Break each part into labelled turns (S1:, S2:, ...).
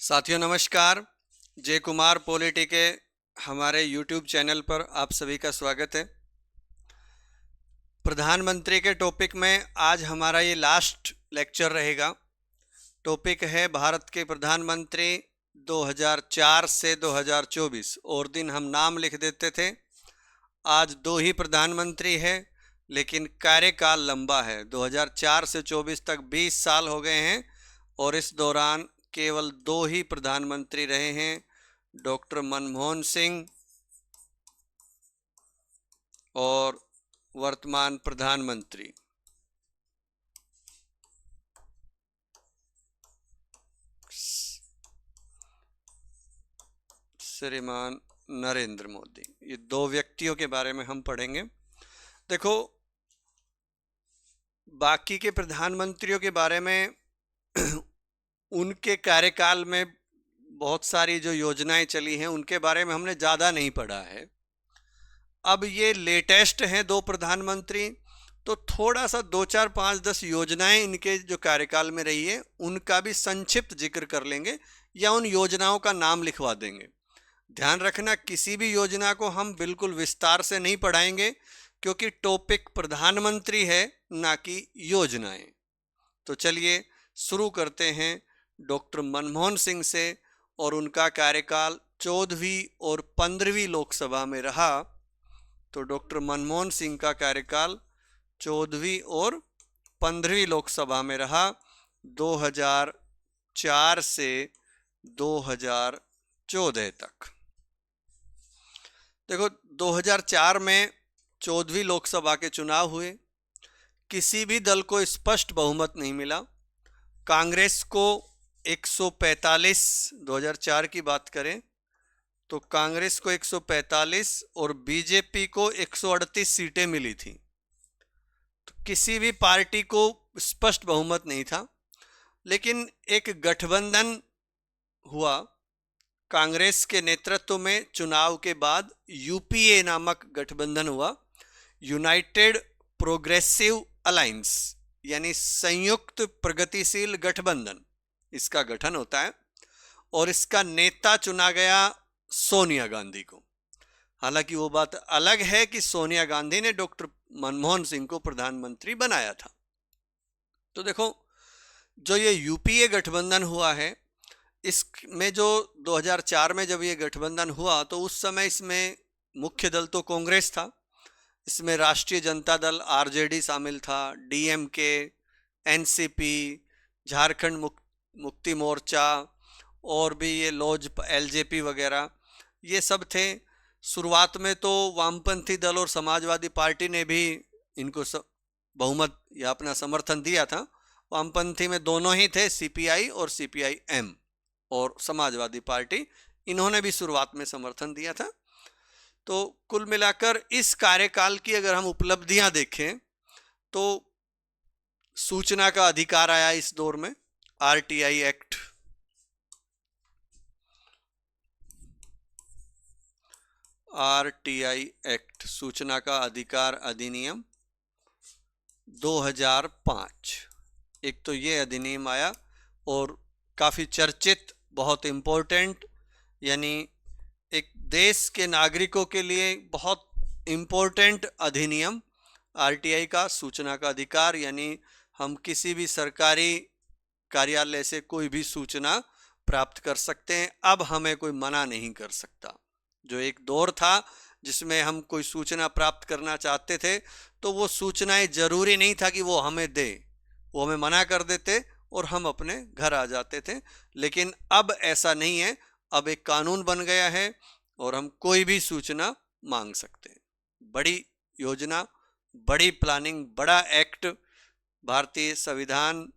S1: साथियों नमस्कार। जय कुमार पॉलिटी के हमारे यूट्यूब चैनल पर आप सभी का स्वागत है। प्रधानमंत्री के टॉपिक में आज हमारा ये लास्ट लेक्चर रहेगा। टॉपिक है भारत के प्रधानमंत्री 2004 से 2024। और दिन हम नाम लिख देते थे। आज दो ही प्रधानमंत्री है लेकिन कार्यकाल लंबा है। 2004 से 24 तक 20 साल हो गए हैं और इस दौरान केवल दो ही प्रधानमंत्री रहे हैं, डॉक्टर मनमोहन सिंह और वर्तमान प्रधानमंत्री श्रीमान नरेंद्र मोदी। ये दो व्यक्तियों के बारे में हम पढ़ेंगे। देखो, बाकी के प्रधानमंत्रियों के बारे में उनके कार्यकाल में बहुत सारी जो योजनाएं चली हैं उनके बारे में हमने ज़्यादा नहीं पढ़ा है। अब ये लेटेस्ट हैं दो प्रधानमंत्री, तो थोड़ा सा 2, 4, 5, 10 योजनाएं इनके जो कार्यकाल में रही है उनका भी संक्षिप्त जिक्र कर लेंगे या उन योजनाओं का नाम लिखवा देंगे। ध्यान रखना, किसी भी योजना को हम बिल्कुल विस्तार से नहीं पढ़ाएंगे क्योंकि टॉपिक प्रधानमंत्री है ना कि योजनाएं। तो चलिए शुरू करते हैं डॉक्टर मनमोहन सिंह से। और उनका कार्यकाल 14वीं और 15वीं लोकसभा में रहा। तो डॉक्टर मनमोहन सिंह का कार्यकाल 14वीं और 15वीं लोकसभा में रहा, 2004 से 2014 तक। देखो, 2004 में 14वीं लोकसभा के चुनाव हुए। किसी भी दल को स्पष्ट बहुमत नहीं मिला। कांग्रेस को 145, 2004 की बात करें तो कांग्रेस को 145 और बीजेपी को 138 सीटें मिली थी। तो किसी भी पार्टी को स्पष्ट बहुमत नहीं था। लेकिन एक गठबंधन हुआ कांग्रेस के नेतृत्व में। चुनाव के बाद यूपीए नामक गठबंधन हुआ, यूनाइटेड प्रोग्रेसिव अलायंस, यानी संयुक्त प्रगतिशील गठबंधन, इसका गठन होता है। और इसका नेता चुना गया सोनिया गांधी को। हालांकि वो बात अलग है कि सोनिया गांधी ने डॉक्टर मनमोहन सिंह को प्रधानमंत्री बनाया था। तो देखो, जो ये यूपीए गठबंधन हुआ है, इसमें जो 2004 में जब ये गठबंधन हुआ तो उस समय इसमें मुख्य दल तो कांग्रेस था। इसमें राष्ट्रीय जनता दल आरजेडी शामिल था, डीएमके, एनसीपी, झारखंड मुक्ति मोर्चा और भी ये एलजेपी वगैरह, ये सब थे। शुरुआत में तो वामपंथी दल और समाजवादी पार्टी ने भी इनको बहुमत या अपना समर्थन दिया था। वामपंथी में दोनों ही थे, सीपीआई और सीपीआईएम, और समाजवादी पार्टी, इन्होंने भी शुरुआत में समर्थन दिया था। तो कुल मिलाकर इस कार्यकाल की अगर हम उपलब्धियां देखें तो सूचना का अधिकार आया इस दौर में, आरटीआई एक्ट, सूचना का अधिकार अधिनियम 2005। एक तो ये अधिनियम आया और काफ़ी चर्चित, बहुत इम्पोर्टेंट, यानी एक देश के नागरिकों के लिए बहुत इम्पोर्टेंट अधिनियम आरटीआई का, सूचना का अधिकार। यानी हम किसी भी सरकारी कार्यालय से कोई भी सूचना प्राप्त कर सकते हैं। अब हमें कोई मना नहीं कर सकता। जो एक दौर था जिसमें हम कोई सूचना प्राप्त करना चाहते थे तो वो सूचनाएं जरूरी नहीं था कि वो हमें दे, वो हमें मना कर देते और हम अपने घर आ जाते थे। लेकिन अब ऐसा नहीं है। अब एक कानून बन गया है और हम कोई भी सूचना मांग सकते हैं। बड़ी योजना, बड़ी प्लानिंग, बड़ा एक्ट, भारतीय संविधान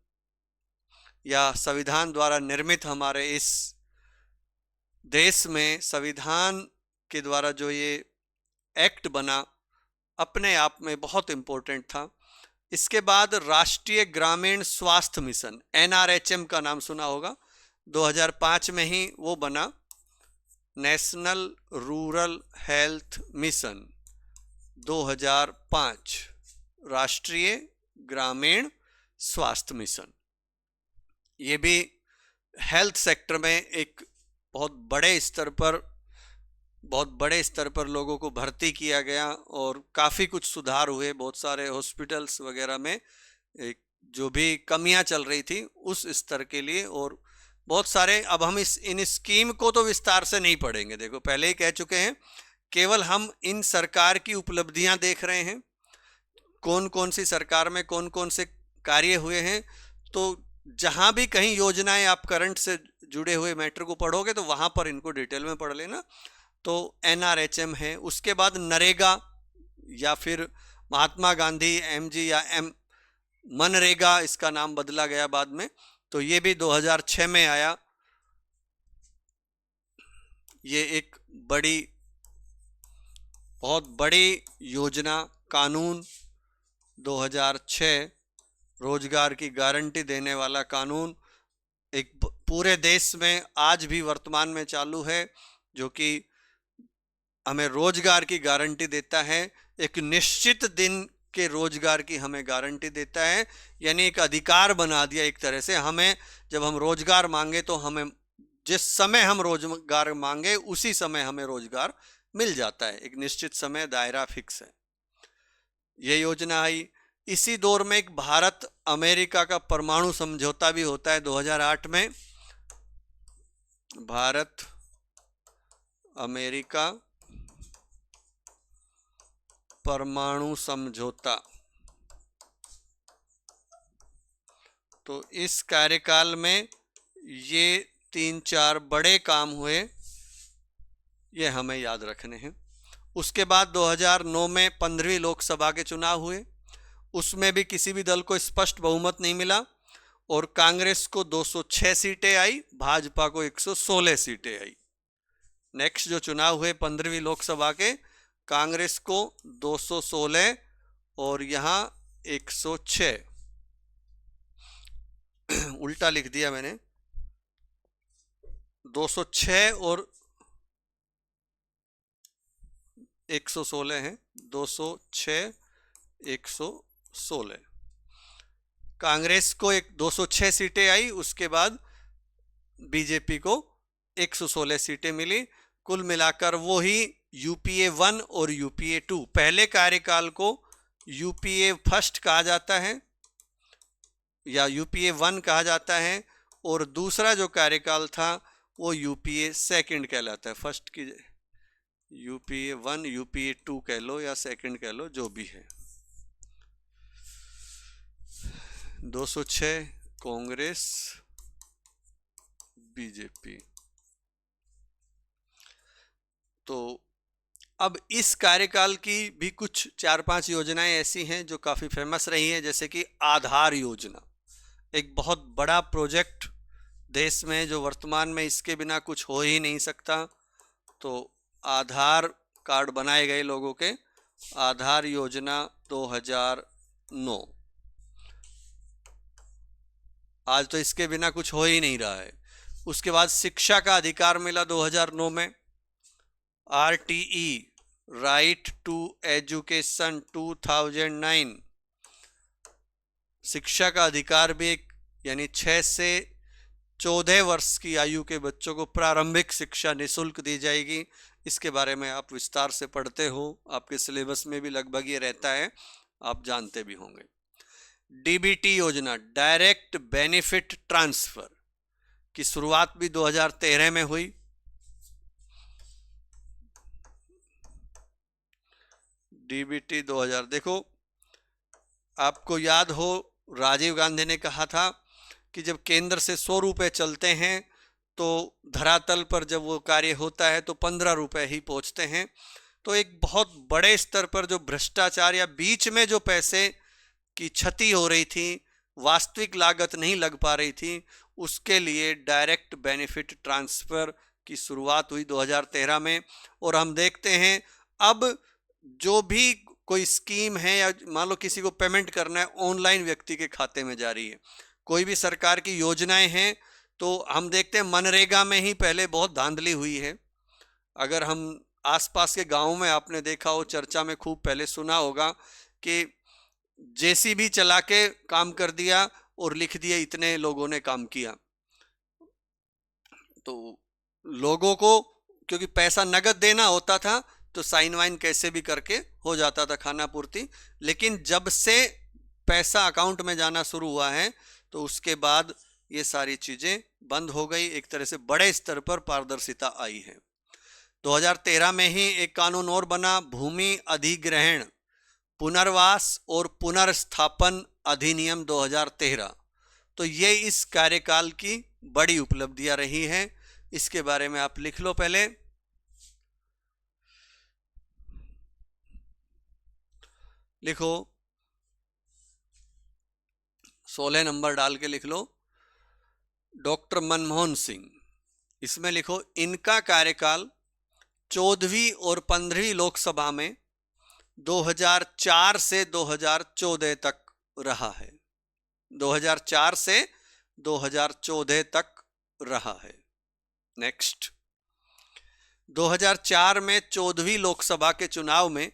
S1: या संविधान द्वारा निर्मित हमारे इस देश में संविधान के द्वारा जो ये एक्ट बना, अपने आप में बहुत इम्पोर्टेंट था। इसके बाद राष्ट्रीय ग्रामीण स्वास्थ्य मिशन, एनआरएचएम का नाम सुना होगा, 2005 में ही वो बना, नेशनल रूरल हेल्थ मिशन 2005, राष्ट्रीय ग्रामीण स्वास्थ्य मिशन। ये भी हेल्थ सेक्टर में एक बहुत बड़े स्तर पर लोगों को भर्ती किया गया और काफ़ी कुछ सुधार हुए। बहुत सारे हॉस्पिटल्स वगैरह में एक जो भी कमियां चल रही थी उस स्तर के लिए, और बहुत सारे, अब हम इन स्कीम को तो विस्तार से नहीं पढ़ेंगे, देखो पहले ही कह चुके हैं, केवल हम इन सरकार की उपलब्धियां देख रहे हैं, कौन कौन सी सरकार में कौन कौन से कार्य हुए हैं। तो जहां भी कहीं योजनाएं आप करंट से जुड़े हुए मैटर को पढ़ोगे तो वहां पर इनको डिटेल में पढ़ लेना। तो एनआरएचएम है, उसके बाद नरेगा या फिर महात्मा गांधी एमजी या एम मनरेगा, इसका नाम बदला गया बाद में, तो ये भी 2006 में आया। ये एक बहुत बड़ी योजना, कानून 2006, रोजगार की गारंटी देने वाला कानून, एक पूरे देश में आज भी वर्तमान में चालू है, जो कि हमें रोजगार की गारंटी देता है। एक निश्चित दिन के रोजगार की हमें गारंटी देता है, यानी एक अधिकार बना दिया एक तरह से हमें। जब हम रोजगार मांगे तो हमें जिस समय हम रोजगार मांगे उसी समय हमें रोजगार मिल जाता है, एक निश्चित समय, दायरा फिक्स है। ये योजना आई। इसी दौर में एक भारत अमेरिका का परमाणु समझौता भी होता है 2008 में। भारत अमेरिका परमाणु समझौता। तो इस कार्यकाल में ये 3-4 बड़े काम हुए, ये हमें याद रखने हैं। उसके बाद 2009 में 15वीं लोकसभा के चुनाव हुए, उसमें भी किसी भी दल को स्पष्ट बहुमत नहीं मिला और कांग्रेस को 206 सीटें आई, भाजपा को 116 सीटें आई। नेक्स्ट जो चुनाव हुए 15वीं लोकसभा के, कांग्रेस को 216 और यहाँ 106 उल्टा लिख दिया मैंने, 206 और 116 है, 206 116। कांग्रेस को 206 सीटें आई, उसके बाद बीजेपी को 116 सीटें मिली। कुल मिलाकर वो ही यूपीए 1 और यूपीए 2, पहले कार्यकाल को यूपीए फर्स्ट कहा जाता है या यूपीए 1 कहा जाता है, और दूसरा जो कार्यकाल था वो यूपीए सेकंड कहलाता है। फर्स्ट की यूपीए 1, यूपीए 2 कह लो या सेकंड कह लो, जो भी है। 206 कांग्रेस बीजेपी। तो अब इस कार्यकाल की भी कुछ 4-5 योजनाएं ऐसी हैं जो काफ़ी फेमस रही हैं, जैसे कि आधार योजना, एक बहुत बड़ा प्रोजेक्ट देश में जो वर्तमान में इसके बिना कुछ हो ही नहीं सकता। तो आधार कार्ड बनाए गए लोगों के, आधार योजना 2009, आज तो इसके बिना कुछ हो ही नहीं रहा है। उसके बाद शिक्षा का अधिकार मिला 2009 में, आरटीई, राइट टू एजुकेशन 2009, शिक्षा का अधिकार भी एक, यानी 6 से 14 वर्ष की आयु के बच्चों को प्रारंभिक शिक्षा निःशुल्क दी जाएगी। इसके बारे में आप विस्तार से पढ़ते हो, आपके सिलेबस में भी लगभग ये रहता है, आप जानते भी होंगे। डीबीटी योजना, डायरेक्ट बेनिफिट ट्रांसफर, की शुरुआत भी 2013 में हुई। डीबीटी 2000, देखो आपको याद हो राजीव गांधी ने कहा था कि जब केंद्र से 100 रुपये चलते हैं तो धरातल पर जब वो कार्य होता है तो 15 रुपये ही पहुंचते हैं। तो एक बहुत बड़े स्तर पर जो भ्रष्टाचार या बीच में जो पैसे की क्षति हो रही थी, वास्तविक लागत नहीं लग पा रही थी, उसके लिए डायरेक्ट बेनिफिट ट्रांसफ़र की शुरुआत हुई 2013 में। और हम देखते हैं अब जो भी कोई स्कीम है या मान लो किसी को पेमेंट करना है, ऑनलाइन व्यक्ति के खाते में जा रही है। कोई भी सरकार की योजनाएं हैं तो हम देखते हैं मनरेगा में ही पहले बहुत धांधली हुई है। अगर हम आसपास के गाँव में आपने देखा हो, चर्चा में खूब पहले सुना होगा कि जेसीबी चला के काम कर दिया और लिख दिया इतने लोगों ने काम किया। तो लोगों को क्योंकि पैसा नगद देना होता था तो साइन वाइन कैसे भी करके हो जाता था खाना पूर्ति, लेकिन जब से पैसा अकाउंट में जाना शुरू हुआ है तो उसके बाद ये सारी चीज़ें बंद हो गई। एक तरह से बड़े स्तर पर पारदर्शिता आई है। 2013 में ही एक कानून और बना, भूमि अधिग्रहण पुनर्वास और पुनर्स्थापन अधिनियम 2013। तो ये इस कार्यकाल की बड़ी उपलब्धियां रही हैं। इसके बारे में आप लिख लो पहले। लिखो 16 नंबर डाल के लिख लो डॉक्टर मनमोहन सिंह। इसमें लिखो इनका कार्यकाल 14वीं और 15वीं लोकसभा में 2004 से 2014 तक रहा है। 2004 से 2014 तक रहा है। नेक्स्ट, 2004 में 14वीं लोकसभा के चुनाव में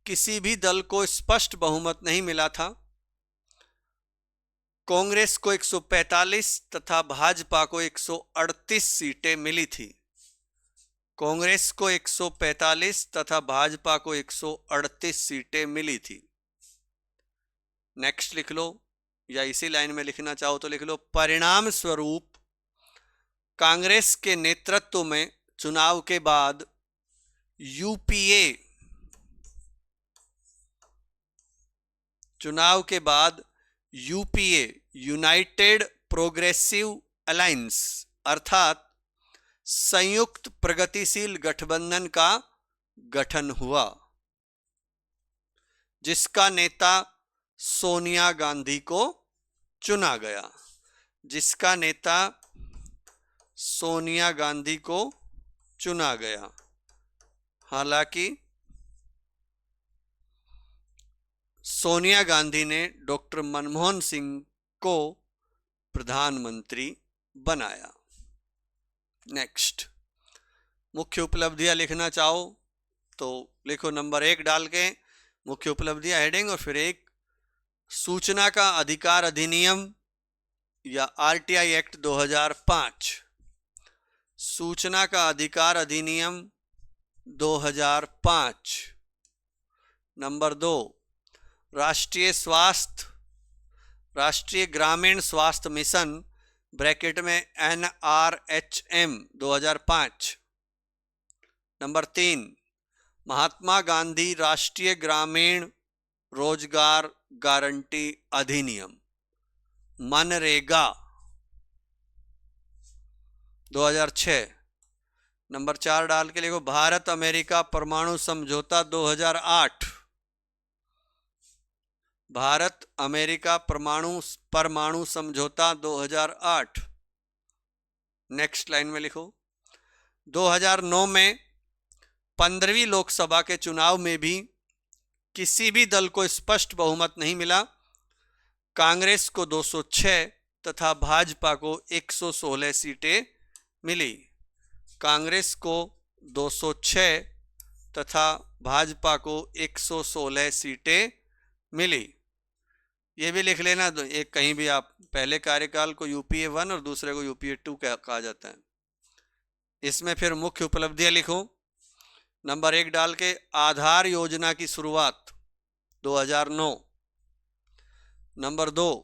S1: किसी भी दल को स्पष्ट बहुमत नहीं मिला था। कांग्रेस को 145 तथा भाजपा को 138 सीटें मिली थी। कांग्रेस को 145 तथा भाजपा को 138 सीटें मिली थी। नेक्स्ट लिख लो, या इसी लाइन में लिखना चाहो तो लिख लो परिणाम स्वरूप कांग्रेस के नेतृत्व में चुनाव के बाद यूपीए यूनाइटेड प्रोग्रेसिव अलायंस अर्थात संयुक्त प्रगतिशील गठबंधन का गठन हुआ, जिसका नेता सोनिया गांधी को चुना गया। जिसका नेता सोनिया गांधी को चुना गया। हालांकि सोनिया गांधी ने डॉक्टर मनमोहन सिंह को प्रधानमंत्री बनाया। नेक्स्ट, मुख्य उपलब्धियां लिखना चाहो तो लिखो नंबर 1 डाल के मुख्य उपलब्धियां हेडिंग, और फिर एक सूचना का अधिकार अधिनियम या आरटीआई एक्ट 2005। सूचना का अधिकार अधिनियम 2005। नंबर 2, राष्ट्रीय ग्रामीण स्वास्थ्य मिशन ब्रैकेट में NRHM 2005। नंबर 3, महात्मा गांधी राष्ट्रीय ग्रामीण रोजगार गारंटी अधिनियम मनरेगा 2006। नंबर 4 डाल के लिखो भारत अमेरिका परमाणु समझौता 2008। भारत अमेरिका परमाणु समझौता 2008। नेक्स्ट लाइन में लिखो 2009 में 15वीं लोकसभा के चुनाव में भी किसी भी दल को स्पष्ट बहुमत नहीं मिला। कांग्रेस को 206 तथा भाजपा को 116 सीटें मिली। कांग्रेस को 206 तथा भाजपा को 116 सीटें मिली। ये भी लिख लेना, एक कहीं भी आप पहले कार्यकाल को यूपीए 1 और दूसरे को यूपीए 2 कहा जाता है। इसमें फिर मुख्य उपलब्धियां लिखो। नंबर 1 डाल के आधार योजना की शुरुआत 2009। नंबर 2,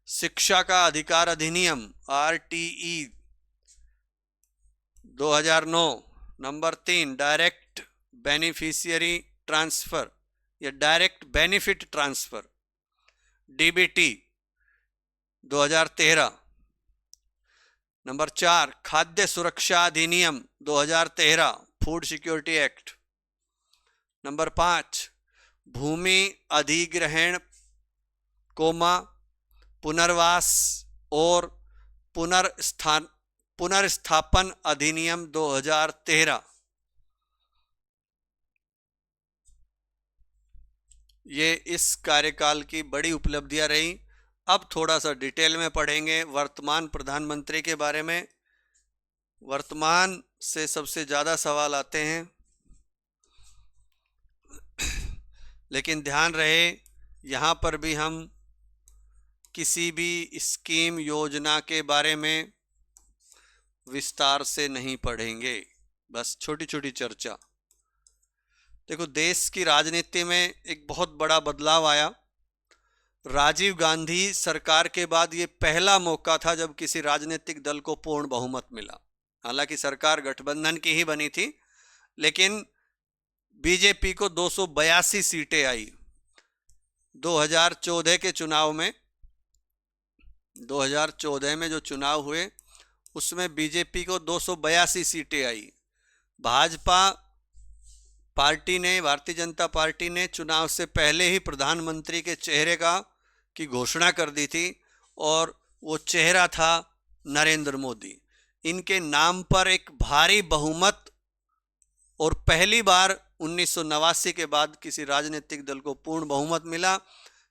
S1: शिक्षा का अधिकार अधिनियम RTE 2009। Number 3, direct beneficiary transfer या direct benefit transfer DBT 2013। Number 4, खाद्य सुरक्षा अधिनियम 2013 फूड सिक्योरिटी एक्ट। नंबर 5, भूमि अधिग्रहण पुनर्वास और पुनर्स्थापन अधिनियम 2013। ये इस कार्यकाल की बड़ी उपलब्धियां रही। अब थोड़ा सा डिटेल में पढ़ेंगे वर्तमान प्रधानमंत्री के बारे में। वर्तमान से सबसे ज़्यादा सवाल आते हैं, लेकिन ध्यान रहे यहाँ पर भी हम किसी भी स्कीम योजना के बारे में विस्तार से नहीं पढ़ेंगे, बस छोटी छोटी चर्चा। देखो, देश की राजनीति में एक बहुत बड़ा बदलाव आया। राजीव गांधी सरकार के बाद ये पहला मौका था जब किसी राजनीतिक दल को पूर्ण बहुमत मिला। हालांकि सरकार गठबंधन की ही बनी थी, लेकिन बीजेपी को 282 सीटें आई। 2014 के चुनाव में 2014 में जो चुनाव हुए उसमें बीजेपी को 282 सीटें आई। भाजपा पार्टी ने, भारतीय जनता पार्टी ने चुनाव से पहले ही प्रधानमंत्री के चेहरे की घोषणा कर दी थी, और वो चेहरा था नरेंद्र मोदी। इनके नाम पर एक भारी बहुमत, और पहली बार 1989 के बाद किसी राजनीतिक दल को पूर्ण बहुमत मिला,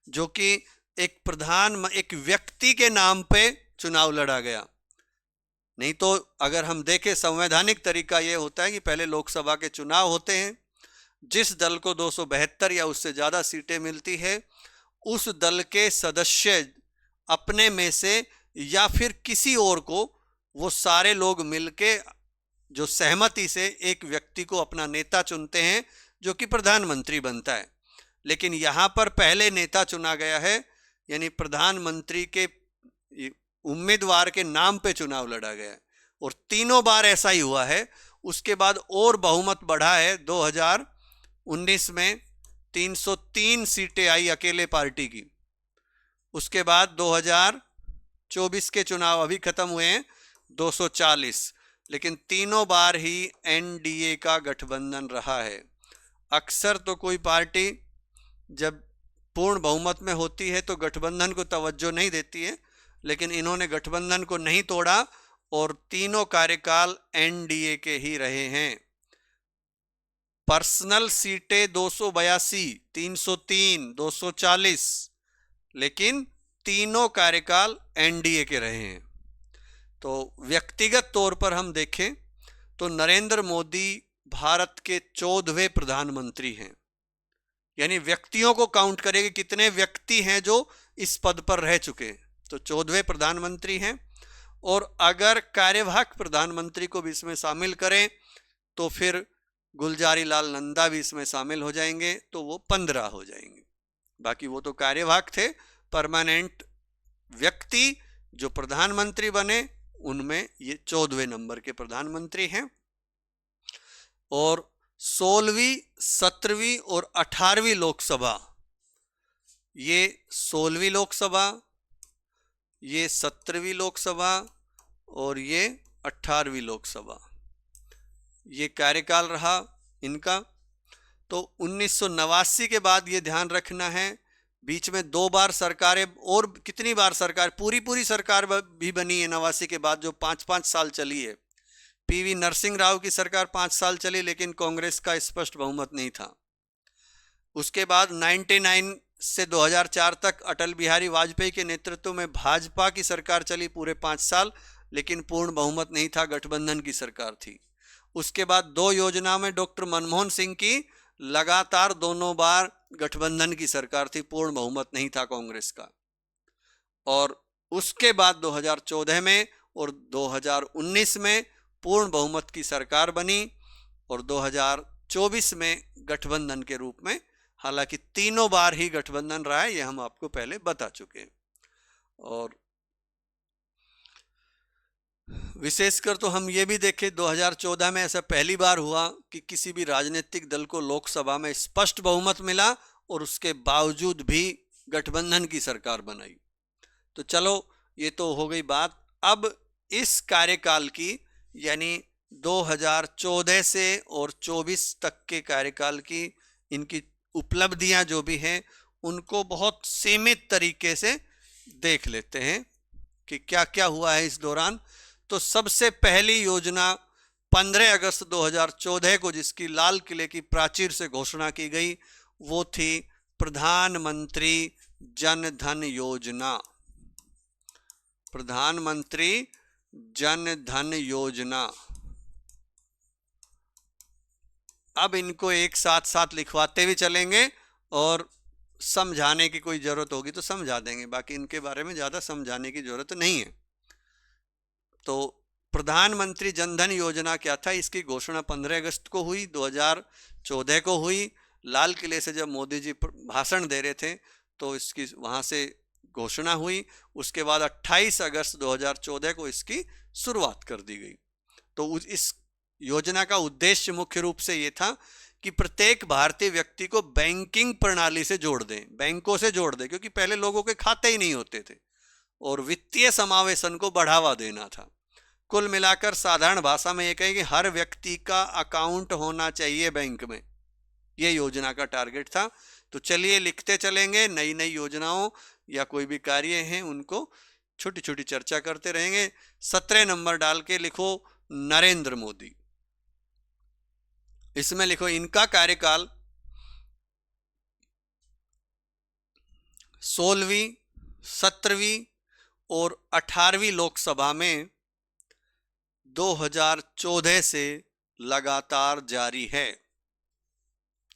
S1: जो कि एक व्यक्ति के नाम पे चुनाव लड़ा गया। नहीं तो अगर हम देखें, संवैधानिक तरीका ये होता है कि पहले लोकसभा के चुनाव होते हैं, जिस दल को 272 या उससे ज़्यादा सीटें मिलती है, उस दल के सदस्य अपने में से या फिर किसी और को, वो सारे लोग मिलके जो सहमति से एक व्यक्ति को अपना नेता चुनते हैं, जो कि प्रधानमंत्री बनता है। लेकिन यहाँ पर पहले नेता चुना गया है, यानी प्रधानमंत्री के उम्मीदवार के नाम पे चुनाव लड़ा गया है, और तीनों बार ऐसा ही हुआ है। उसके बाद और बहुमत बढ़ा है। 2019 में 303 सीटें आई अकेले पार्टी की। उसके बाद 2024 के चुनाव अभी खत्म हुए हैं, 240। लेकिन तीनों बार ही एनडीए का गठबंधन रहा है। अक्सर तो कोई पार्टी जब पूर्ण बहुमत में होती है तो गठबंधन को तवज्जो नहीं देती है, लेकिन इन्होंने गठबंधन को नहीं तोड़ा और तीनों कार्यकाल एनडीए के ही रहे हैं। पर्सनल सीटें 282, 303, 240, लेकिन तीनों कार्यकाल एनडीए के रहे हैं। तो व्यक्तिगत तौर पर हम देखें तो नरेंद्र मोदी भारत के 14वें प्रधानमंत्री हैं। यानी व्यक्तियों को काउंट करेंगे कितने व्यक्ति हैं जो इस पद पर रह चुके हैं, तो 14वें प्रधानमंत्री हैं। और अगर कार्यवाहक प्रधानमंत्री को भी इसमें शामिल करें तो फिर गुलजारी लाल नंदा भी इसमें शामिल हो जाएंगे, तो वो 15 हो जाएंगे। बाकी वो तो कार्यवाहक थे। परमानेंट व्यक्ति जो प्रधानमंत्री बने उनमें ये 14वें नंबर के प्रधानमंत्री हैं। और 16वीं, 17वीं और 18वीं लोकसभा, ये 16वीं लोकसभा, ये 17वीं लोकसभा और ये 18वीं लोकसभा, ये कार्यकाल रहा इनका। तो 1989 के बाद ये ध्यान रखना है, बीच में 2 बार सरकारें, और कितनी बार सरकार, पूरी सरकार भी बनी है 89 के बाद, जो 5-5 साल चली है। पीवी नरसिंह राव की सरकार 5 साल चली, लेकिन कांग्रेस का स्पष्ट बहुमत नहीं था। उसके बाद 99 से 2004 तक अटल बिहारी वाजपेयी के नेतृत्व में भाजपा की सरकार चली पूरे 5 साल, लेकिन पूर्ण बहुमत नहीं था, गठबंधन की सरकार थी। उसके बाद 2 योजना में डॉक्टर मनमोहन सिंह की लगातार दोनों बार गठबंधन की सरकार थी, पूर्ण बहुमत नहीं था कांग्रेस का। और उसके बाद 2014 में और 2019 में पूर्ण बहुमत की सरकार बनी, और 2024 में गठबंधन के रूप में। हालांकि तीनों बार ही गठबंधन रहा है, ये हम आपको पहले बता चुके हैं। और विशेषकर तो हम ये भी देखें, 2014 में ऐसा पहली बार हुआ कि किसी भी राजनीतिक दल को लोकसभा में स्पष्ट बहुमत मिला और उसके बावजूद भी गठबंधन की सरकार बनाई। तो चलो, ये तो हो गई बात। अब इस कार्यकाल की, यानी 2014 से और 24 तक के कार्यकाल की इनकी उपलब्धियां जो भी हैं, उनको बहुत सीमित तरीके से देख लेते हैं कि क्या क्या हुआ है इस दौरान। तो सबसे पहली योजना 15 अगस्त 2014 को, जिसकी लाल किले की प्राचीर से घोषणा की गई, वो थी प्रधानमंत्री जन धन योजना। प्रधानमंत्री जन धन योजना। अब इनको एक साथ लिखवाते भी चलेंगे, और समझाने की कोई ज़रूरत होगी तो समझा देंगे, बाकी इनके बारे में ज़्यादा समझाने की ज़रूरत नहीं है। तो प्रधानमंत्री जनधन योजना क्या था, इसकी घोषणा 15 अगस्त को हुई, 2014 को हुई। लाल किले से जब मोदी जी भाषण दे रहे थे तो इसकी वहां से घोषणा हुई। उसके बाद 28 अगस्त 2014 को इसकी शुरुआत कर दी गई। तो इस योजना का उद्देश्य मुख्य रूप से ये था कि प्रत्येक भारतीय व्यक्ति को बैंकिंग प्रणाली से जोड़ दें, बैंकों से जोड़ दें, क्योंकि पहले लोगों के खाते ही नहीं होते थे, और वित्तीय समावेशन को बढ़ावा देना था। कुल मिलाकर साधारण भाषा में ये कहें कि हर व्यक्ति का अकाउंट होना चाहिए बैंक में, ये योजना का टारगेट था। तो चलिए लिखते चलेंगे, नई नई योजनाओं या कोई भी कार्य हैं उनको छोटी छोटी चर्चा करते रहेंगे। 17 नंबर डाल के लिखो नरेंद्र मोदी। इसमें लिखो इनका कार्यकाल 16वीं, 17वीं और 18वीं लोकसभा में 2014 से लगातार जारी है,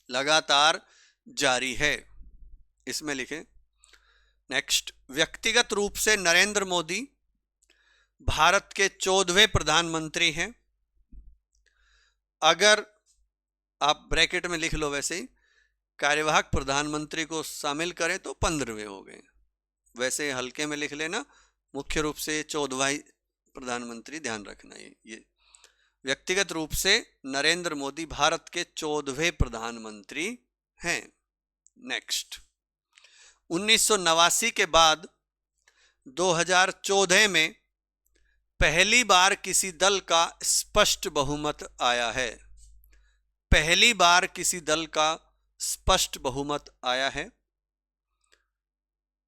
S1: लगातार जारी है। इसमें लिखें नेक्स्ट, व्यक्तिगत रूप से नरेंद्र मोदी भारत के 14वें प्रधानमंत्री हैं। अगर आप ब्रैकेट में लिख लो, वैसे ही कार्यवाहक प्रधानमंत्री को शामिल करें तो 15वें हो गए, वैसे हल्के में लिख लेना, मुख्य रूप से 14वां प्रधानमंत्री ध्यान रखना। ये व्यक्तिगत रूप से नरेंद्र मोदी भारत के 14वें प्रधानमंत्री हैं। नेक्स्ट, 1989 के बाद 2014 में पहली बार किसी दल का स्पष्ट बहुमत आया है, पहली बार किसी दल का स्पष्ट बहुमत आया है।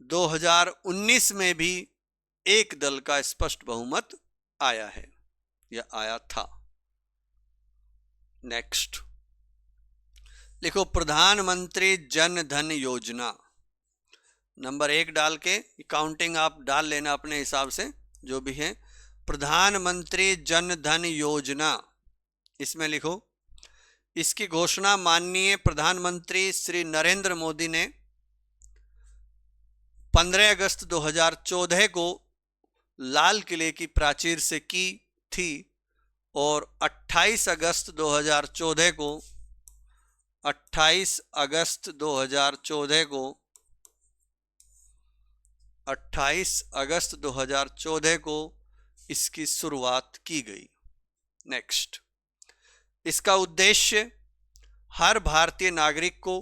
S1: 2019 में भी एक दल का स्पष्ट बहुमत आया है या आया था। नेक्स्ट लिखो प्रधानमंत्री जन धन योजना। नंबर 1 डाल के काउंटिंग आप डाल लेना अपने हिसाब से जो भी है। प्रधानमंत्री जन धन योजना, इसमें लिखो इसकी घोषणा माननीय प्रधानमंत्री श्री नरेंद्र मोदी ने 15 अगस्त 2014 को लाल किले की प्राचीर से की थी और 28 अगस्त 2014 को 28 अगस्त 2014 को इसकी शुरुआत की गई। नेक्स्ट, इसका उद्देश्य हर भारतीय नागरिक को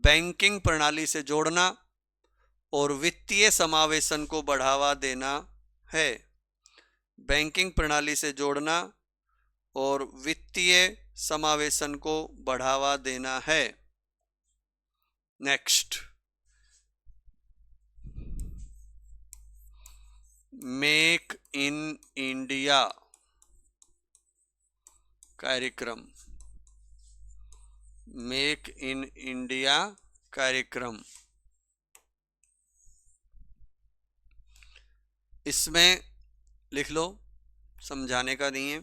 S1: बैंकिंग प्रणाली से जोड़ना और वित्तीय समावेशन को बढ़ावा देना है। बैंकिंग प्रणाली से जोड़ना और वित्तीय समावेशन को बढ़ावा देना है। नेक्स्ट, मेक इन इंडिया कार्यक्रम, मेक इन इंडिया कार्यक्रम, इसमें लिख लो, समझाने का नहीं है।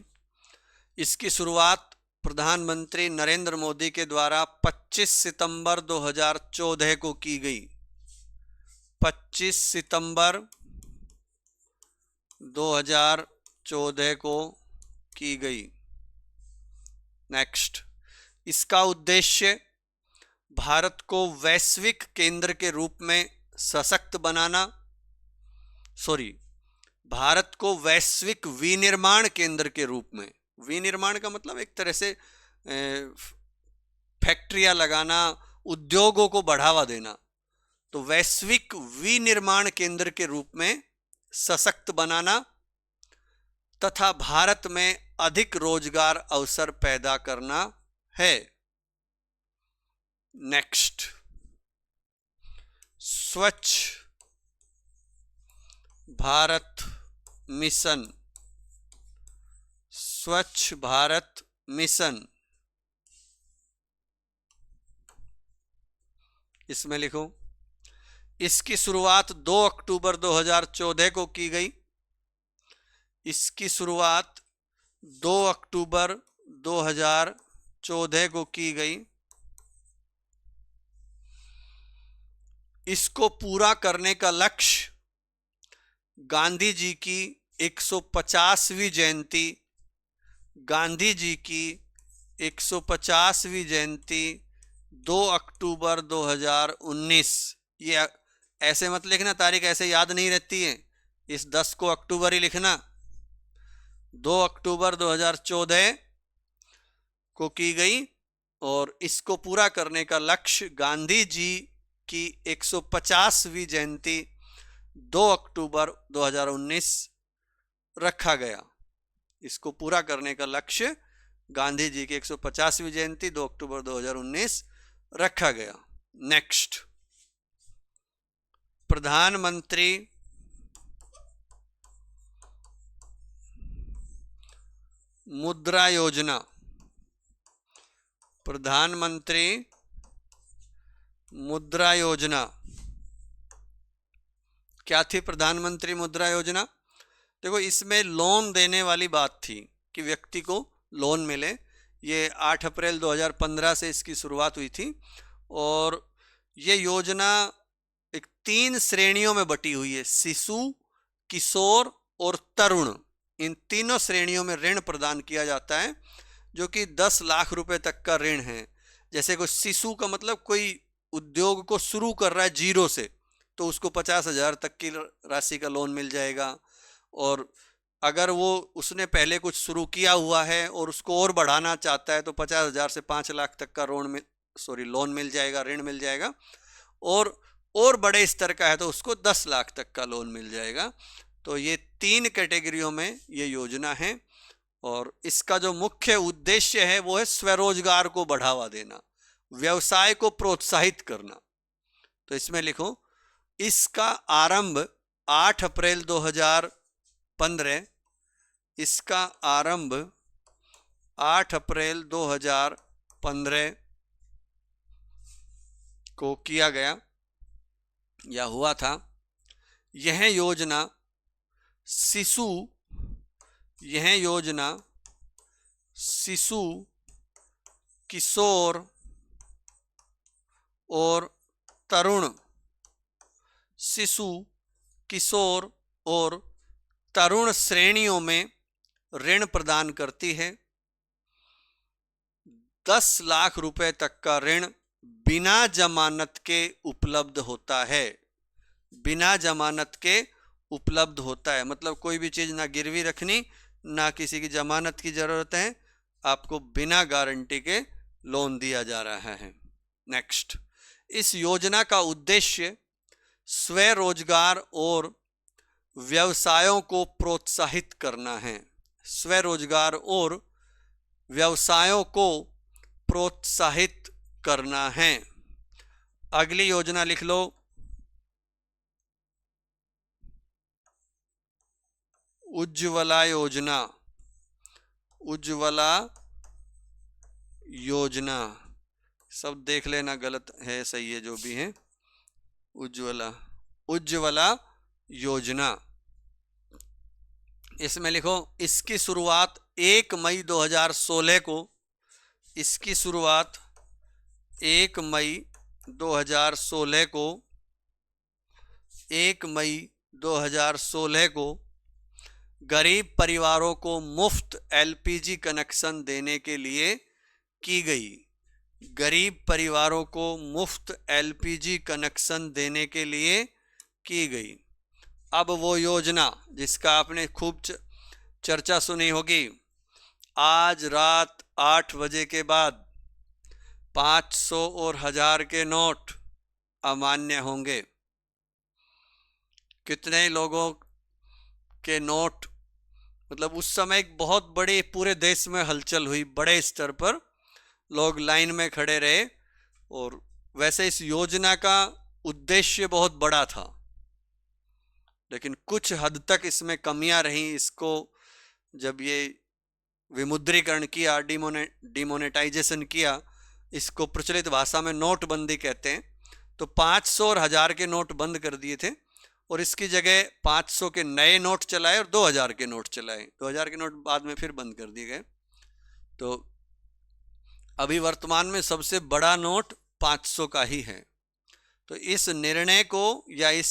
S1: इसकी शुरुआत प्रधानमंत्री नरेंद्र मोदी के द्वारा 25 सितंबर 2014 को की गई। 25 सितंबर 2014 को की गई। नेक्स्ट, इसका उद्देश्य भारत को वैश्विक केंद्र के रूप में सशक्त बनाना, भारत को वैश्विक विनिर्माण केंद्र के रूप में, विनिर्माण का मतलब एक तरह से फैक्ट्रियां लगाना, उद्योगों को बढ़ावा देना, तो वैश्विक विनिर्माण केंद्र के रूप में सशक्त बनाना तथा भारत में अधिक रोजगार अवसर पैदा करना है। नेक्स्ट, स्वच्छ भारत मिशन, स्वच्छ भारत मिशन, इसमें लिखो इसकी शुरुआत 2 अक्टूबर 2014 को की गई। इसकी शुरुआत 2 अक्टूबर 2014 को की गई। इसको पूरा करने का लक्ष्य गांधी जी की 150वीं जयंती, गांधी जी की 150वीं जयंती 2 अक्टूबर 2019। ये ऐसे मत लिखना, तारीख ऐसे याद नहीं रहती है, इस 10 को अक्टूबर ही लिखना। 2 अक्टूबर 2014 को की गई और इसको पूरा करने का लक्ष्य गांधी जी की 150वीं जयंती 2 अक्टूबर 2019 रखा गया। इसको पूरा करने का लक्ष्य गांधी जी की 150वीं जयंती 2 अक्टूबर 2019 रखा गया। नेक्स्ट, प्रधानमंत्री मुद्रा योजना। प्रधानमंत्री मुद्रा योजना क्या थी? प्रधानमंत्री मुद्रा योजना, देखो इसमें लोन देने वाली बात थी कि व्यक्ति को लोन मिले। ये 8 अप्रैल 2015 से इसकी शुरुआत हुई थी और ये योजना एक 3 श्रेणियों में बटी हुई है, शिशु, किशोर और तरुण। इन तीनों श्रेणियों में ऋण प्रदान किया जाता है, जो कि 10 लाख रुपए तक का ऋण है। जैसे कोई शिशु का मतलब कोई उद्योग को शुरू कर रहा है जीरो से, तो उसको 50,000 तक की राशि का लोन मिल जाएगा। और अगर वो उसने पहले कुछ शुरू किया हुआ है और उसको और बढ़ाना चाहता है तो 50,000 से 5 लाख तक का लोन मिल जाएगा, ऋण मिल जाएगा। और बड़े स्तर का है तो उसको 10 लाख तक का लोन मिल जाएगा। तो ये 3 कैटेगरियों में ये योजना है और इसका जो मुख्य उद्देश्य है वो है स्वरोजगार को बढ़ावा देना, व्यवसाय को प्रोत्साहित करना। तो इसमें लिखो, इसका आरंभ 8 अप्रैल 2015, इसका आरंभ 8 अप्रैल 2015 को किया गया या हुआ था। यह योजना शिशु, किशोर और तरुण, शिशु, किशोर और तरुण श्रेणियों में ऋण प्रदान करती है। 10 लाख रुपए तक का ऋण बिना जमानत के उपलब्ध होता है। बिना जमानत के उपलब्ध होता है, मतलब कोई भी चीज़ ना गिरवी रखनी, ना किसी की जमानत की ज़रूरत है, आपको बिना गारंटी के लोन दिया जा रहा है। नेक्स्ट, इस योजना का उद्देश्य स्वरोजगार और व्यवसायों को प्रोत्साहित करना है। स्वरोजगार और व्यवसायों को प्रोत्साहित करना है। अगली योजना लिख लो, उज्ज्वला योजना। उज्ज्वला योजना, सब देख लेना, गलत है सही है जो भी है। उज्ज्वला योजना, इसमें लिखो, इसकी शुरुआत 1 मई 2016 को, इसकी शुरुआत 1 मई 2016 को, 1 मई 2016 को गरीब परिवारों को मुफ्त एलपीजी कनेक्शन देने के लिए की गई। गरीब परिवारों को मुफ्त एलपीजी कनेक्शन देने के लिए की गई। अब वो योजना जिसका आपने खूब चर्चा सुनी होगी, आज रात 8 बजे के बाद 500 और 1000 के नोट अमान्य होंगे। कितने लोगों के नोट, मतलब उस समय एक बहुत बड़ी पूरे देश में हलचल हुई, बड़े स्तर पर लोग लाइन में खड़े रहे। और वैसे इस योजना का उद्देश्य बहुत बड़ा था, लेकिन कुछ हद तक इसमें कमियां रहीं। इसको जब ये विमुद्रीकरण किया, डिमोनेटाइजेशन किया, इसको प्रचलित भाषा में नोटबंदी कहते हैं, तो 500 और 1000 के नोट बंद कर दिए थे और इसकी जगह 500 के नए नोट चलाए और 2000 के नोट चलाए। 2000 के नोट बाद में फिर बंद कर दिए गए। तो अभी वर्तमान में सबसे बड़ा नोट 500 का ही है। तो इस निर्णय को या इस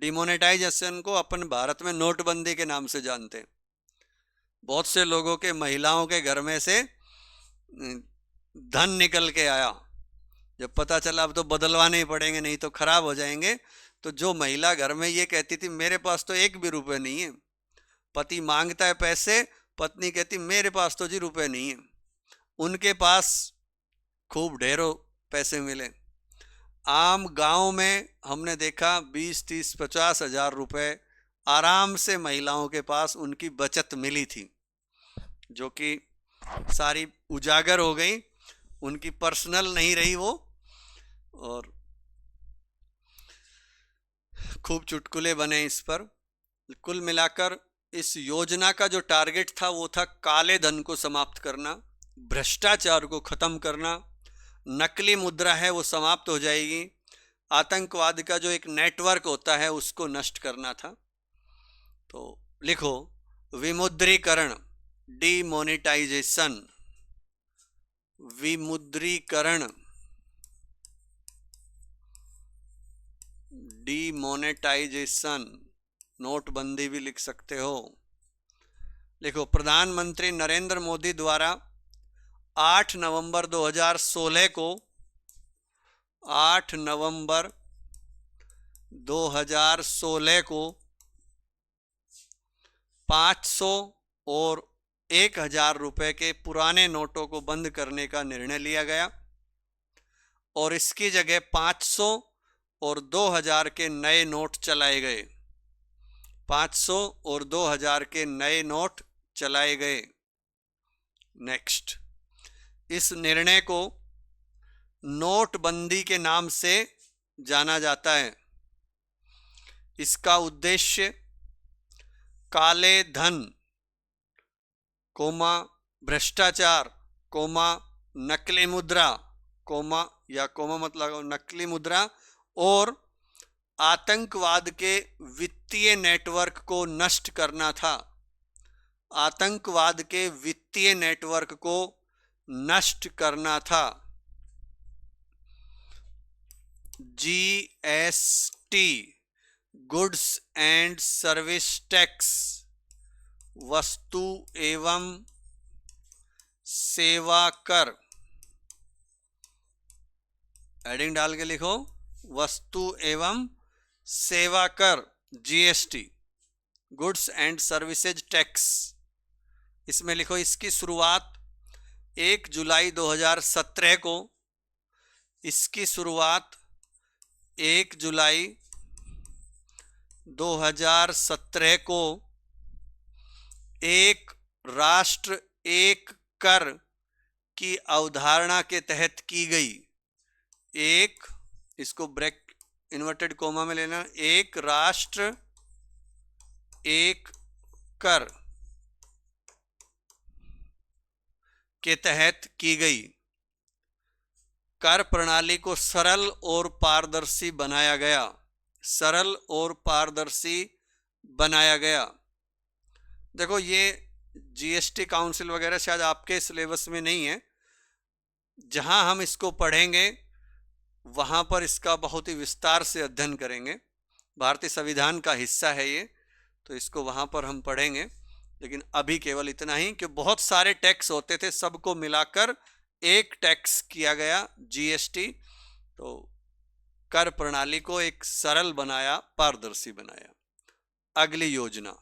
S1: डिमोनेटाइजेशन को अपन भारत में नोटबंदी के नाम से जानते हैं। बहुत से लोगों के, महिलाओं के घर में से धन निकल के आया, जब पता चला अब तो बदलवाने ही पड़ेंगे नहीं तो खराब हो जाएंगे, तो जो महिला घर में ये कहती थी मेरे पास तो एक भी रुपए नहीं है, पति मांगता है पैसे, पत्नी कहती मेरे पास तो जी रुपए नहीं है, उनके पास खूब ढेरों पैसे मिले। आम गांव में हमने देखा 20, 30, 50 हजार रुपए आराम से महिलाओं के पास उनकी बचत मिली थी, जो कि सारी उजागर हो गई, उनकी पर्सनल नहीं रही वो, और खूब चुटकुले बने इस पर। कुल मिलाकर इस योजना का जो टारगेट था वो था काले धन को समाप्त करना, भ्रष्टाचार को खत्म करना, नकली मुद्रा है वो समाप्त हो जाएगी, आतंकवाद का जो एक नेटवर्क होता है उसको नष्ट करना था। तो लिखो विमुद्रीकरण, डीमोनेटाइजेशन, विमुद्रीकरण, डीमोनेटाइजेशन, नोटबंदी भी लिख सकते हो। लिखो प्रधानमंत्री नरेंद्र मोदी द्वारा 8 नवंबर 2016 को 8 नवंबर 2016 को 500 और 1000 रुपए के पुराने नोटों को बंद करने का निर्णय लिया गया और इसकी जगह 500 और 2000 के नए नोट चलाए गए। 500 और 2000 के नए नोट चलाए गए। नेक्स्ट, इस निर्णय को नोटबंदी के नाम से जाना जाता है। इसका उद्देश्य काले धन, कोमा भ्रष्टाचार, कोमा नकली मुद्रा, कोमा या कोमा मतलब नकली मुद्रा और आतंकवाद के वित्तीय नेटवर्क को नष्ट करना था। आतंकवाद के वित्तीय नेटवर्क को नष्ट करना था। GST, goods and service tax, वस्तु एवं सेवा कर, एडिंग डाल के लिखो वस्तु एवं सेवा कर, GST, goods and services tax. इसमें लिखो इसकी शुरुआत 1 जुलाई 2017 को, इसकी शुरुआत 1 जुलाई 2017 को एक राष्ट्र एक कर की अवधारणा के तहत की गई। एक, इसको ब्रेक इन्वर्टेड कोमा में लेना, एक राष्ट्र एक कर के तहत की गई। कर प्रणाली को सरल और पारदर्शी बनाया गया। सरल और पारदर्शी बनाया गया। देखो ये जीएसटी काउंसिल वगैरह शायद आपके सिलेबस में नहीं है, जहां हम इसको पढ़ेंगे वहां पर इसका बहुत ही विस्तार से अध्ययन करेंगे। भारतीय संविधान का हिस्सा है ये, तो इसको वहां पर हम पढ़ेंगे। लेकिन अभी केवल इतना ही कि बहुत सारे टैक्स होते थे, सबको मिलाकर एक टैक्स किया गया, जीएसटी। तो कर प्रणाली को एक सरल बनाया, पारदर्शी बनाया। अगली योजना,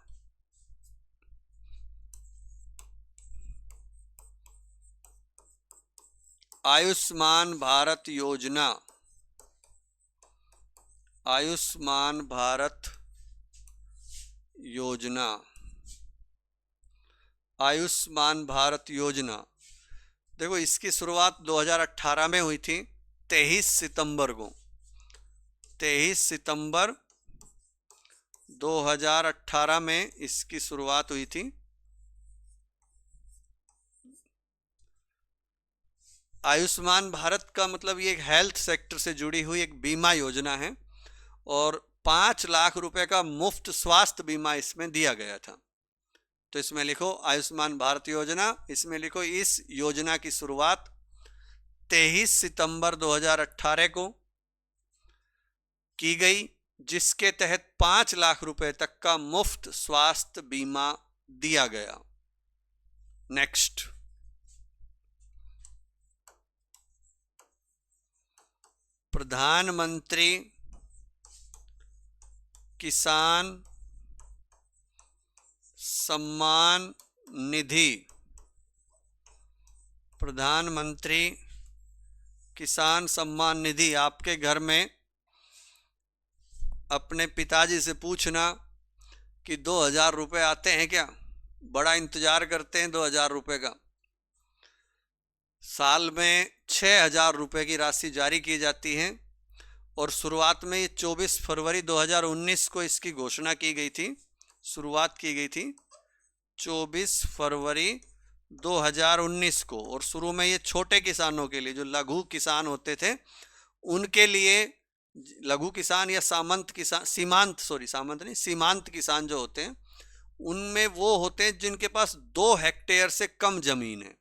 S1: आयुष्मान भारत योजना। आयुष्मान भारत योजना, आयुष्मान भारत योजना। देखो इसकी शुरुआत 2018 में हुई थी, 23 सितंबर को। 23 सितंबर 2018 में इसकी शुरुआत हुई थी। आयुष्मान भारत का मतलब ये एक हेल्थ सेक्टर से जुड़ी हुई एक बीमा योजना है और 5 लाख रुपए का मुफ्त स्वास्थ्य बीमा इसमें दिया गया था। तो इसमें लिखो आयुष्मान भारत योजना। इसमें लिखो इस योजना की शुरुआत 23 सितंबर 2018 को की गई, जिसके तहत 5 लाख रुपए तक का मुफ्त स्वास्थ्य बीमा दिया गया। नेक्स्ट, प्रधानमंत्री किसान सम्मान निधि। प्रधानमंत्री किसान सम्मान निधि, आपके घर में अपने पिताजी से पूछना कि 2000 रुपये आते हैं क्या, बड़ा इंतजार करते हैं 2000 रुपये का। साल में 6000 रुपये की राशि जारी की जाती है और शुरुआत में ये 24 फरवरी 2019 को इसकी घोषणा की गई थी, शुरुआत की गई थी 24 फरवरी 2019 को। और शुरू में ये छोटे किसानों के लिए, जो लघु किसान होते थे उनके लिए, लघु किसान या सामंत किसान, सीमांत किसान जो होते हैं उनमें वो होते हैं जिनके पास 2 हेक्टेयर से कम जमीन है,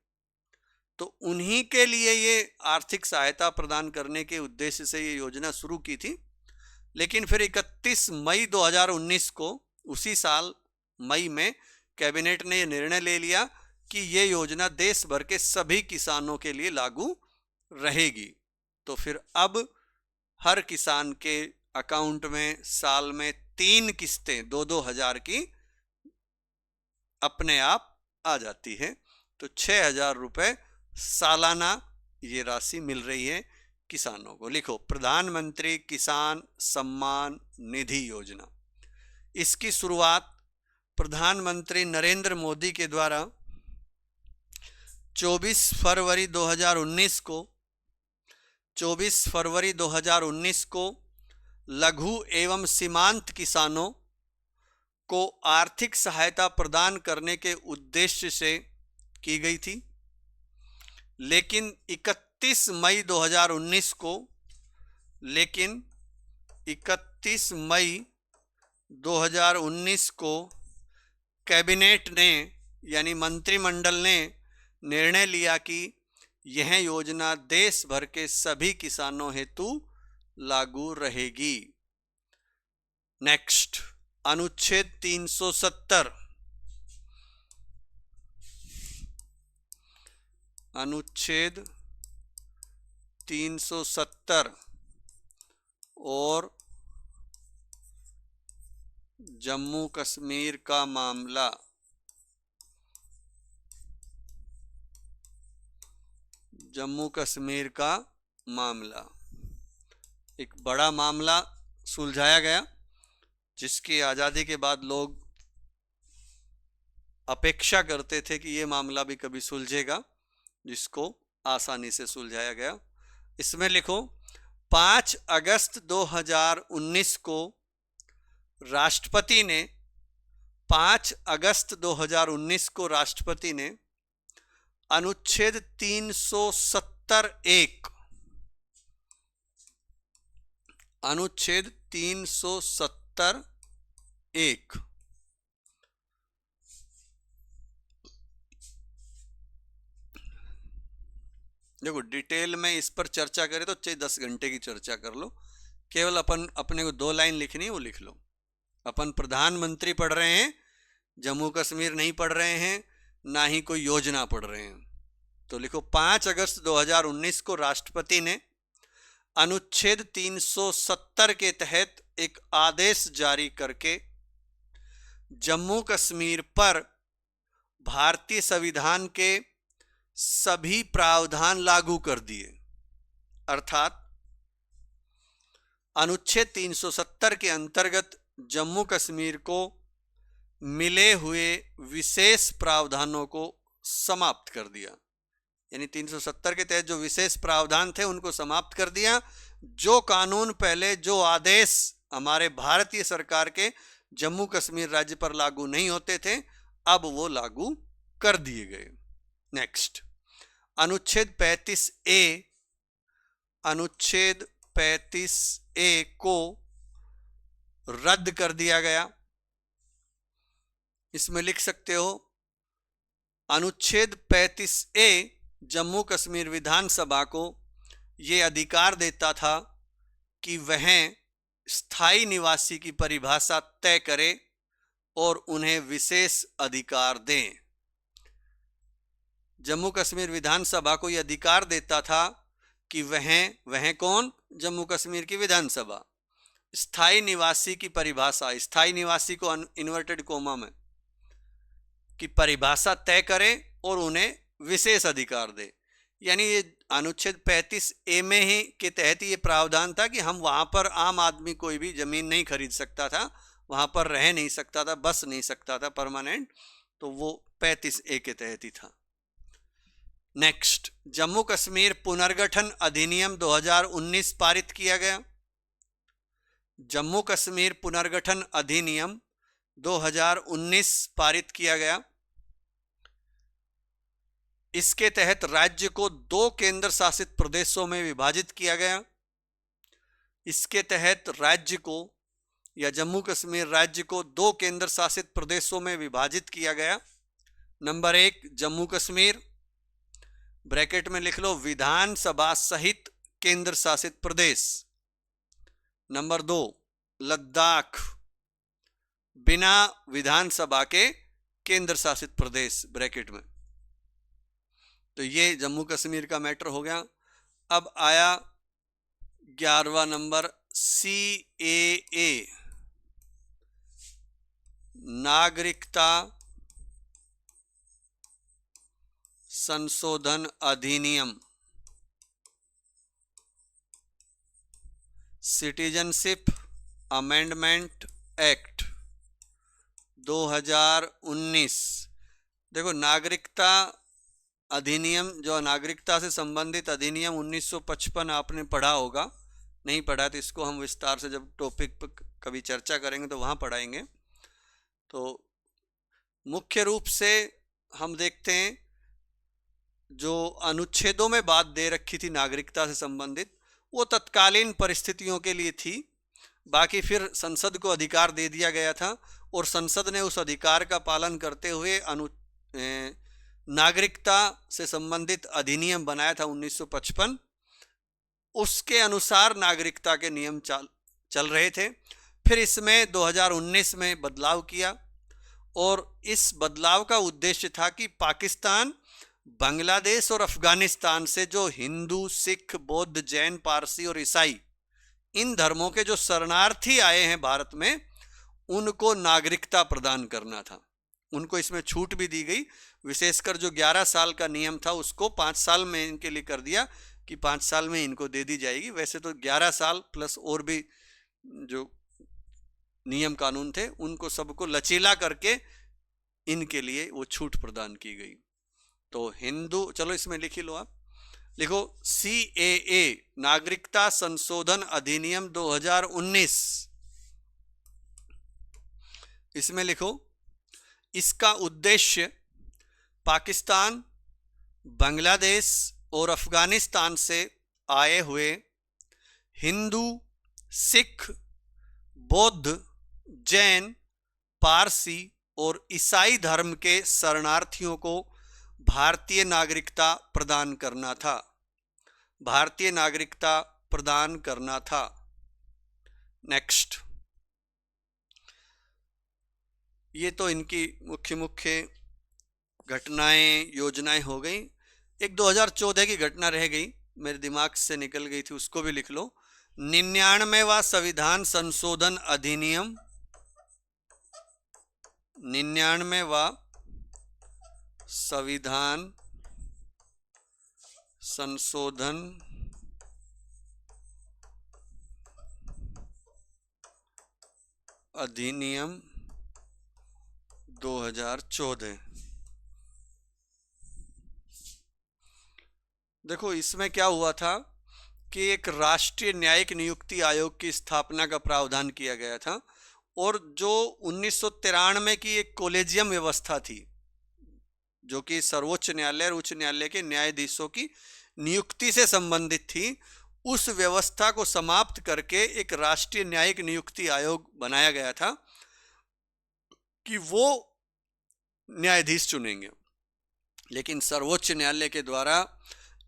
S1: तो उन्हीं के लिए ये आर्थिक सहायता प्रदान करने के उद्देश्य से ये योजना शुरू की थी। लेकिन फिर 31 मई 2019 को, उसी साल मई में, कैबिनेट ने ये निर्णय ले लिया कि ये योजना देश भर के सभी किसानों के लिए लागू रहेगी। तो फिर अब हर किसान के अकाउंट में साल में 3 किस्तें 2-2 हजार की अपने आप आ जाती है। तो 6000 रुपये सालाना ये राशि मिल रही है किसानों को। लिखो, प्रधानमंत्री किसान सम्मान निधि योजना। इसकी शुरुआत प्रधानमंत्री नरेंद्र मोदी के द्वारा 24 फरवरी 2019 को लघु एवं सीमांत किसानों को आर्थिक सहायता प्रदान करने के उद्देश्य से की गई थी। लेकिन 31 मई 2019 को कैबिनेट ने, यानी मंत्रिमंडल ने निर्णय लिया कि यह योजना देश भर के सभी किसानों हेतु लागू रहेगी। नेक्स्ट, अनुच्छेद 370। अनुच्छेद 370 और जम्मू कश्मीर का मामला। जम्मू कश्मीर का मामला एक बड़ा मामला सुलझाया गया, जिसकी आज़ादी के बाद लोग अपेक्षा करते थे कि ये मामला भी कभी सुलझेगा, जिसको आसानी से सुलझाया गया। इसमें लिखो, 5 अगस्त 2019 को राष्ट्रपति ने 5 अगस्त 2019 को राष्ट्रपति ने अनुच्छेद 370(1) अनुच्छेद 370(1) देखो, डिटेल में इस पर चर्चा करें तो 10 घंटे की चर्चा कर लो। केवल अपने को 2 लाइन लिखनी है, वो लिख लो। अपन प्रधानमंत्री पढ़ रहे हैं, जम्मू कश्मीर नहीं पढ़ रहे हैं, ना ही कोई योजना पढ़ रहे हैं। तो लिखो, 5 अगस्त 2019 को राष्ट्रपति ने अनुच्छेद 370 के तहत एक आदेश जारी करके जम्मू कश्मीर पर भारतीय संविधान के सभी प्रावधान लागू कर दिए। अर्थात अनुच्छेद 370 के अंतर्गत जम्मू कश्मीर को मिले हुए विशेष प्रावधानों को समाप्त कर दिया। यानी 370 के तहत जो विशेष प्रावधान थे उनको समाप्त कर दिया। जो कानून पहले, जो आदेश हमारे भारतीय सरकार के जम्मू कश्मीर राज्य पर लागू नहीं होते थे, अब वो लागू कर दिए गए। नेक्स्ट, अनुच्छेद 35(a) अनुच्छेद 35(a) को रद्द कर दिया गया। इसमें लिख सकते हो, अनुच्छेद 35(a) जम्मू कश्मीर विधानसभा को ये अधिकार देता था कि वह स्थायी निवासी की परिभाषा तय करे और उन्हें विशेष अधिकार दें। जम्मू कश्मीर विधानसभा को यह अधिकार देता था कि वह कौन? जम्मू कश्मीर की विधानसभा स्थायी निवासी की परिभाषा, स्थायी निवासी को इन्वर्टेड कोमा में की परिभाषा तय करे और उन्हें विशेष अधिकार दे। यानी ये अनुच्छेद 35A में ही के तहत ये प्रावधान था कि हम वहां पर आम आदमी कोई भी जमीन नहीं खरीद सकता था, वहां पर रह नहीं सकता था, बस नहीं सकता था परमानेंट, तो वो 35A के तहत ही था। नेक्स्ट, जम्मू कश्मीर पुनर्गठन अधिनियम 2019 पारित किया गया। जम्मू कश्मीर पुनर्गठन अधिनियम 2019 पारित किया गया। इसके तहत राज्य को 2 केंद्र शासित प्रदेशों में विभाजित किया गया। इसके तहत राज्य को या जम्मू कश्मीर राज्य को 2 केंद्र शासित प्रदेशों में विभाजित किया गया। नंबर 1 जम्मू कश्मीर, ब्रैकेट में लिख लो विधानसभा सहित केंद्र शासित प्रदेश। नंबर 2 लद्दाख, बिना विधानसभा के केंद्र शासित प्रदेश ब्रैकेट में। तो ये जम्मू कश्मीर का मैटर हो गया। अब आया 11वां नंबर CAA, नागरिकता संशोधन अधिनियम, सिटीजनशिप अमेंडमेंट एक्ट 2019। देखो, नागरिकता अधिनियम, जो नागरिकता से संबंधित अधिनियम 1955 आपने पढ़ा होगा, नहीं पढ़ा तो इसको हम विस्तार से जब टॉपिक पर कभी चर्चा करेंगे तो वहाँ पढ़ाएंगे। तो मुख्य रूप से हम देखते हैं जो अनुच्छेदों में बात दे रखी थी नागरिकता से संबंधित, वो तत्कालीन परिस्थितियों के लिए थी। बाकी फिर संसद को अधिकार दे दिया गया था और संसद ने उस अधिकार का पालन करते हुए नागरिकता से संबंधित अधिनियम बनाया था 1955। उसके अनुसार नागरिकता के नियम चल रहे थे। फिर इसमें 2019 में बदलाव किया और इस बदलाव का उद्देश्य था कि पाकिस्तान, बांग्लादेश और अफगानिस्तान से जो हिंदू, सिख, बौद्ध, जैन, पारसी और ईसाई, इन धर्मों के जो शरणार्थी आए हैं भारत में, उनको नागरिकता प्रदान करना था। उनको इसमें छूट भी दी गई। विशेषकर जो 11 साल का नियम था उसको 5 साल में इनके लिए कर दिया कि 5 साल में इनको दे दी जाएगी। वैसे तो 11 साल प्लस और भी जो नियम कानून थे उनको सबको लचीला करके इनके लिए वो छूट प्रदान की गई। तो हिंदू, चलो इसमें लिख ही लो आप, लिखो CAA, नागरिकता संशोधन अधिनियम 2019। इसमें लिखो इसका उद्देश्य पाकिस्तान, बांग्लादेश और अफगानिस्तान से आए हुए हिंदू, सिख, बौद्ध, जैन, पारसी और ईसाई धर्म के शरणार्थियों को भारतीय नागरिकता प्रदान करना था। भारतीय नागरिकता प्रदान करना था। नेक्स्ट, ये तो इनकी मुख्य मुख्य घटनाएं, योजनाएं हो गई। एक 2014 की घटना रह गई, मेरे दिमाग से निकल गई थी, उसको भी लिख लो। 99वां संविधान संशोधन अधिनियम, 99वां संविधान संशोधन अधिनियम 2014। देखो, इसमें क्या हुआ था कि एक राष्ट्रीय न्यायिक नियुक्ति आयोग की स्थापना का प्रावधान किया गया था और जो 1993 की एक कोलेजियम व्यवस्था थी जो कि सर्वोच्च न्यायालय और उच्च न्यायालय के न्यायाधीशों की नियुक्ति से संबंधित थी, उस व्यवस्था को समाप्त करके एक राष्ट्रीय न्यायिक नियुक्ति आयोग बनाया गया था कि वो न्यायाधीश चुनेंगे। लेकिन सर्वोच्च न्यायालय के द्वारा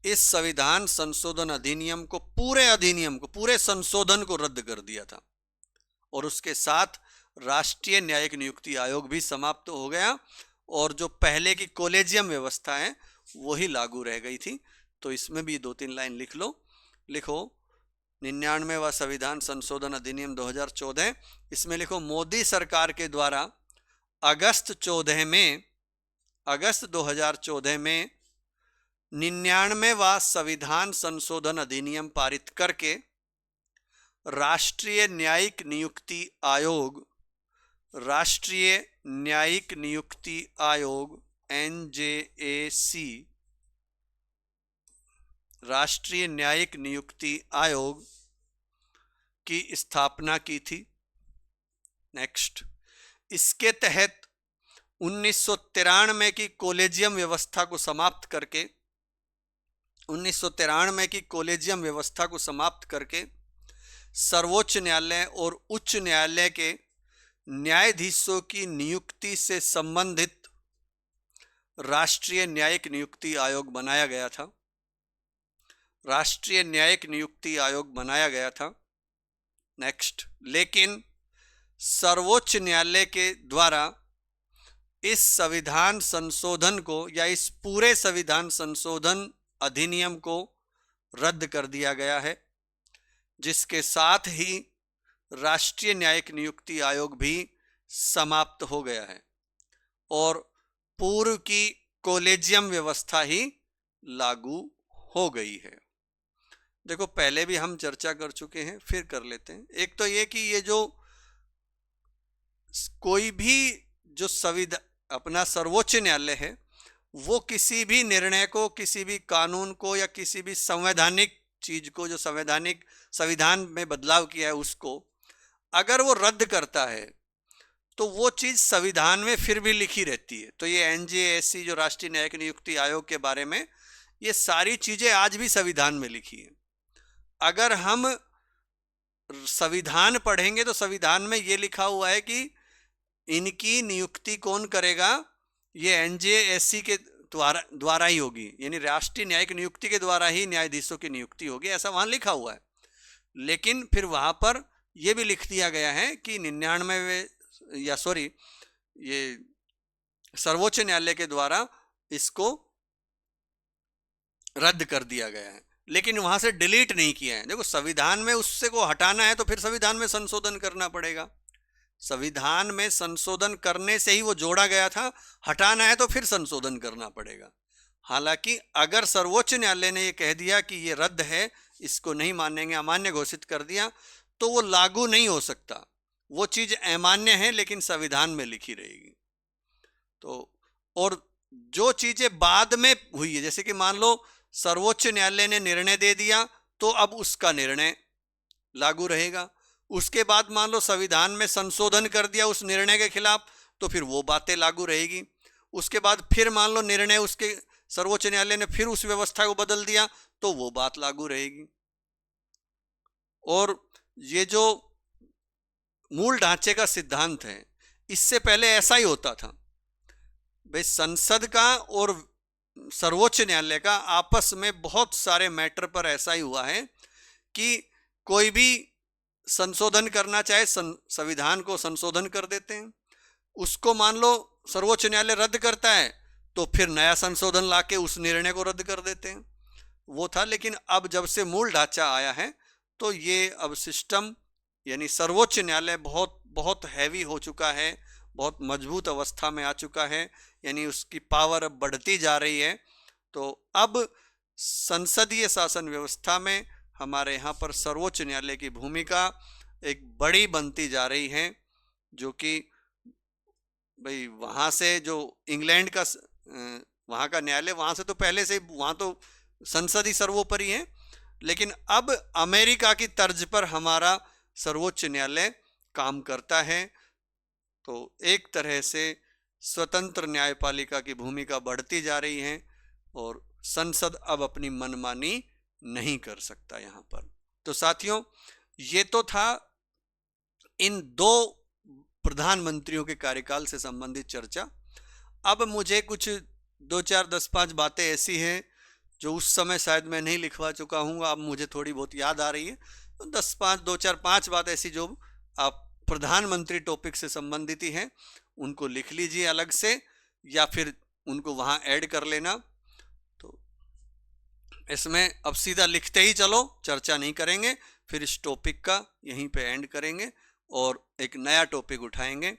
S1: इस संविधान संशोधन अधिनियम को, पूरे संशोधन को रद्द कर दिया था। और उसके साथ राष्ट्रीय न्यायिक नियुक्ति आयोग भी समाप्त हो गया और जो पहले की कॉलेजियम व्यवस्था है वही लागू रह गई थी। तो इसमें भी 2-3 लाइन लिख लो। लिखो 99वां संविधान संशोधन अधिनियम 2014, इसमें लिखो मोदी सरकार के द्वारा अगस्त 2014 में 99वां संविधान संशोधन अधिनियम पारित करके राष्ट्रीय न्यायिक नियुक्ति आयोग NJAC राष्ट्रीय न्यायिक नियुक्ति आयोग की स्थापना की थी। नेक्स्ट, इसके तहत 1993 की कॉलेजियम व्यवस्था को समाप्त करके सर्वोच्च न्यायालय और उच्च न्यायालय के न्यायाधीशों की नियुक्ति से संबंधित राष्ट्रीय न्यायिक नियुक्ति आयोग बनाया गया था। नेक्स्ट, लेकिन सर्वोच्च न्यायालय के द्वारा इस संविधान संशोधन को या इस पूरे संविधान संशोधन अधिनियम को रद्द कर दिया गया है, जिसके साथ ही राष्ट्रीय न्यायिक नियुक्ति आयोग भी समाप्त हो गया है और पूर्व की कॉलेजियम व्यवस्था ही लागू हो गई है। देखो, पहले भी हम चर्चा कर चुके हैं, फिर कर लेते हैं। एक तो ये कि ये जो कोई भी जो अपना सर्वोच्च न्यायालय है वो किसी भी निर्णय को, किसी भी कानून को या किसी भी संवैधानिक चीज को जो संविधान में बदलाव किया है उसको अगर वो रद्द करता है तो वो चीज संविधान में फिर भी लिखी रहती है। तो ये NJAC जो राष्ट्रीय न्यायिक नियुक्ति आयोग के बारे में, ये सारी चीजें आज भी संविधान में लिखी है। अगर हम संविधान पढ़ेंगे तो संविधान में ये लिखा हुआ है कि इनकी नियुक्ति कौन करेगा, ये NJAC के द्वारा ही होगी, यानी राष्ट्रीय न्यायिक नियुक्ति के द्वारा ही न्यायाधीशों की नियुक्ति होगी, ऐसा वहां लिखा हुआ है। लेकिन फिर वहां पर यह भी लिख दिया गया है कि 99 ये सर्वोच्च न्यायालय के द्वारा इसको रद्द कर दिया गया है, लेकिन वहां से डिलीट नहीं किया है। देखो, संविधान में उससे को हटाना है तो फिर संविधान में संशोधन करना पड़ेगा। संविधान में संशोधन करने से ही वो जोड़ा गया था, हटाना है तो फिर संशोधन करना पड़ेगा। हालांकि अगर सर्वोच्च न्यायालय ने ये कह दिया कि ये रद्द है, इसको नहीं मानेंगे, अमान्य घोषित कर दिया, तो वो लागू नहीं हो सकता। वो चीज अमान्य है लेकिन संविधान में लिखी रहेगी। तो और जो चीजें बाद में हुई है, जैसे कि मान लो सर्वोच्च न्यायालय ने निर्णय दे दिया तो अब उसका निर्णय लागू रहेगा। उसके बाद मान लो संविधान में संशोधन कर दिया उस निर्णय के खिलाफ, तो फिर वो बातें लागू रहेगी। उसके बाद फिर मान लो निर्णय उसके सर्वोच्च न्यायालय ने फिर उस व्यवस्था को बदल दिया तो वो बात लागू रहेगी। और ये जो मूल ढांचे का सिद्धांत है, इससे पहले ऐसा ही होता था भाई, संसद का और सर्वोच्च न्यायालय का आपस में बहुत सारे मैटर पर ऐसा ही हुआ है कि कोई भी संशोधन करना चाहे संविधान को संशोधन कर देते हैं, उसको मान लो सर्वोच्च न्यायालय रद्द करता है तो फिर नया संशोधन लाके उस निर्णय को रद्द कर देते हैं। वो था। लेकिन अब जब से मूल ढांचा आया है तो ये अब सिस्टम, यानी सर्वोच्च न्यायालय बहुत हैवी हो चुका है, बहुत मजबूत अवस्था में आ चुका है, यानी उसकी पावर अब बढ़ती जा रही है। तो अब संसदीय शासन व्यवस्था में हमारे यहाँ पर सर्वोच्च न्यायालय की भूमिका एक बड़ी बनती जा रही है, जो कि भाई वहाँ से जो इंग्लैंड का वहाँ का न्यायालय, वहाँ से तो पहले से वहाँ तो संसद ही सर्वोपरि है, लेकिन अब अमेरिका की तर्ज पर हमारा सर्वोच्च न्यायालय काम करता है। तो एक तरह से स्वतंत्र न्यायपालिका की भूमिका बढ़ती जा रही है और संसद अब अपनी मनमानी नहीं कर सकता यहाँ पर। तो साथियों, ये तो था इन दो प्रधानमंत्रियों के कार्यकाल से संबंधित चर्चा। अब मुझे कुछ 2-4-10-5 बातें ऐसी हैं जो उस समय शायद मैं नहीं लिखवा चुका हूँ, अब मुझे थोड़ी बहुत याद आ रही है। तो 2-4-5 बात ऐसी जो आप प्रधानमंत्री टॉपिक से संबंधित ही हैं, उनको लिख लीजिए अलग से या फिर उनको वहां ऐड कर लेना। तो इसमें अब सीधा लिखते ही चलो, चर्चा नहीं करेंगे, फिर इस टॉपिक का यहीं पे एंड करेंगे और एक नया टॉपिक उठाएंगे।